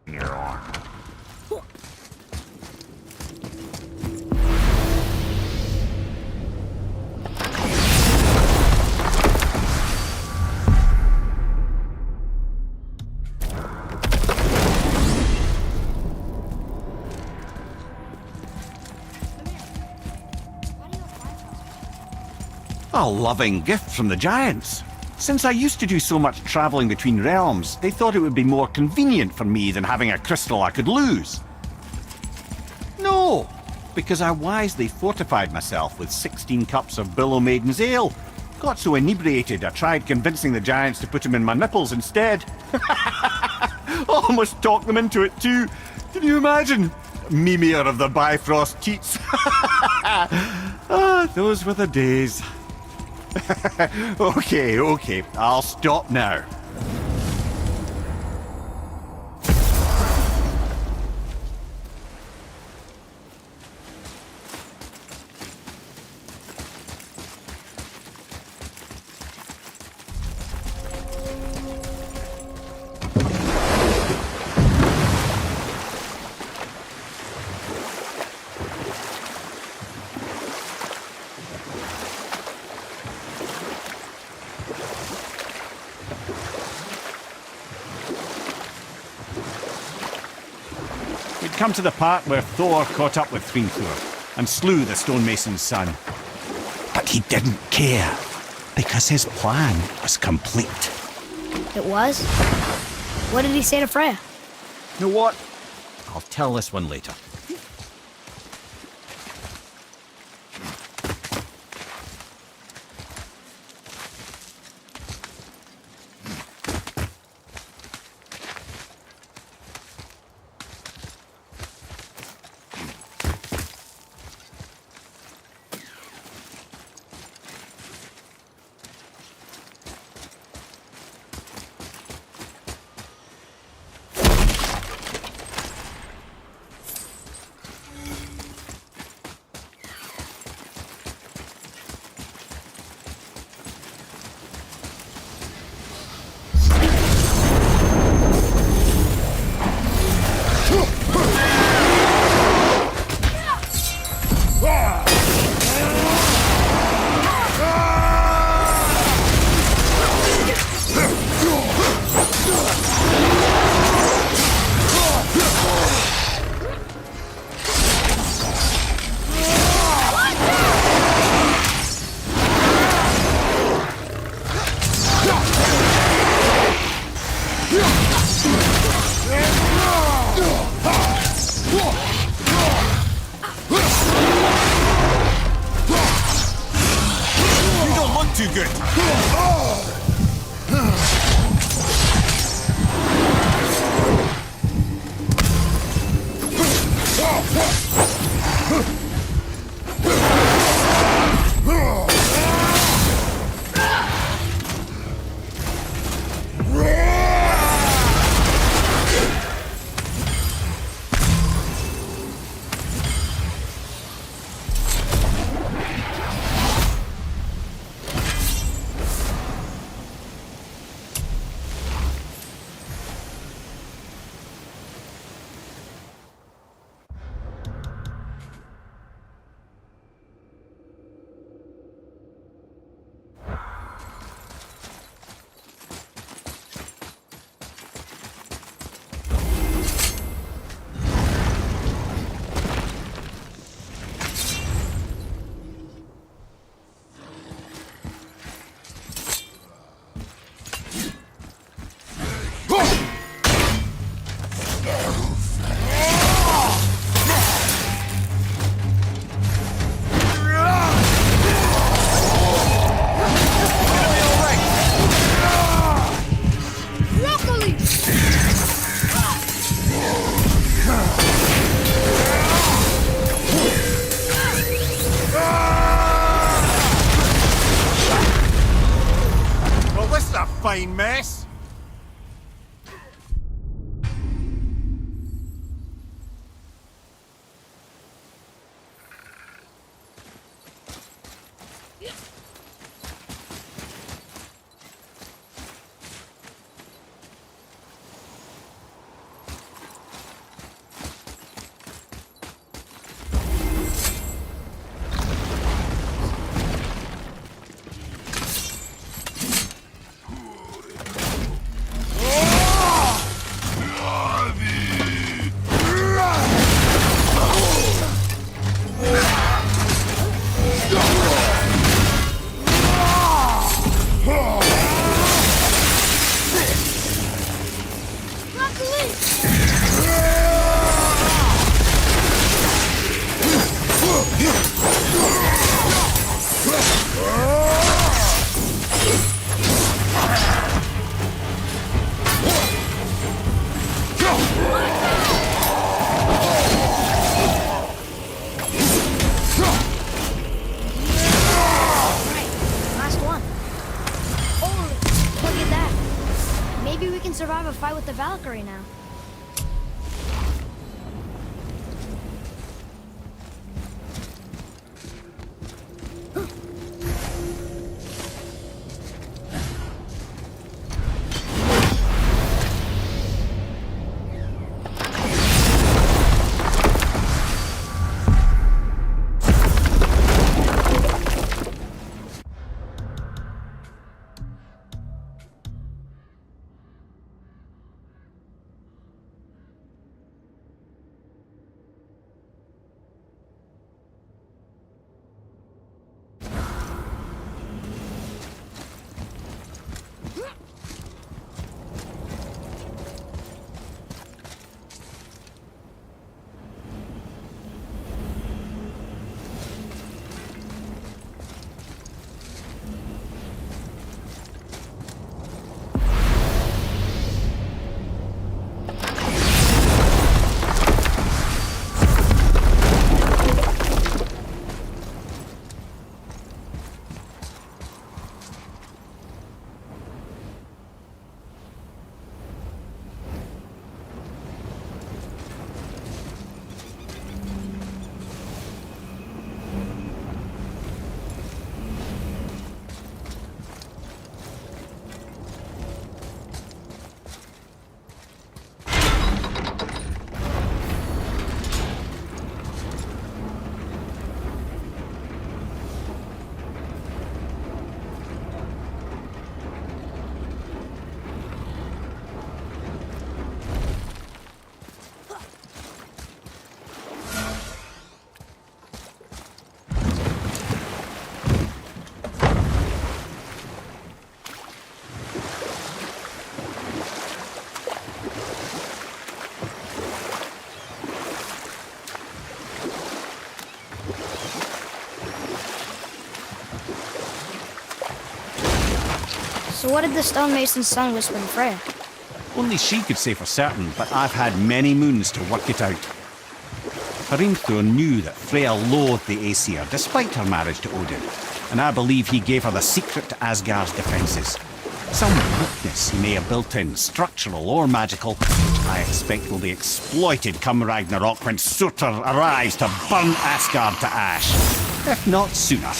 your arm. A loving gift from the giants. Since I used to do so much traveling between realms, they thought it would be more convenient for me than having a crystal I could lose. No, because I wisely fortified myself with 16 cups of Billow Maiden's Ale. Got so inebriated, I tried convincing the giants to put them in my nipples instead. Almost talked them into it too. Can you imagine? Mimier of the Bifrost teats. Ah, those were the days. Okay, I'll stop now. Come to the part where Thor caught up with Hrimthur and slew the stonemason's son. But he didn't care, because his plan was complete. It was? What did he say to Freya? You know what? I'll tell this one later. Fine mess. fight with the Valkyrie now. So what did the stonemason's son whisper to Freya? Only she could say for certain, but I've had many moons to work it out. Hrimthur knew that Freya loathed the Aesir, despite her marriage to Odin, and I believe he gave her the secret to Asgard's defences. Some weakness he may have built in, structural or magical, which I expect will be exploited come Ragnarok when Surtur arrives to burn Asgard to ash. If not sooner.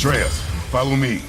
Atreus, follow me.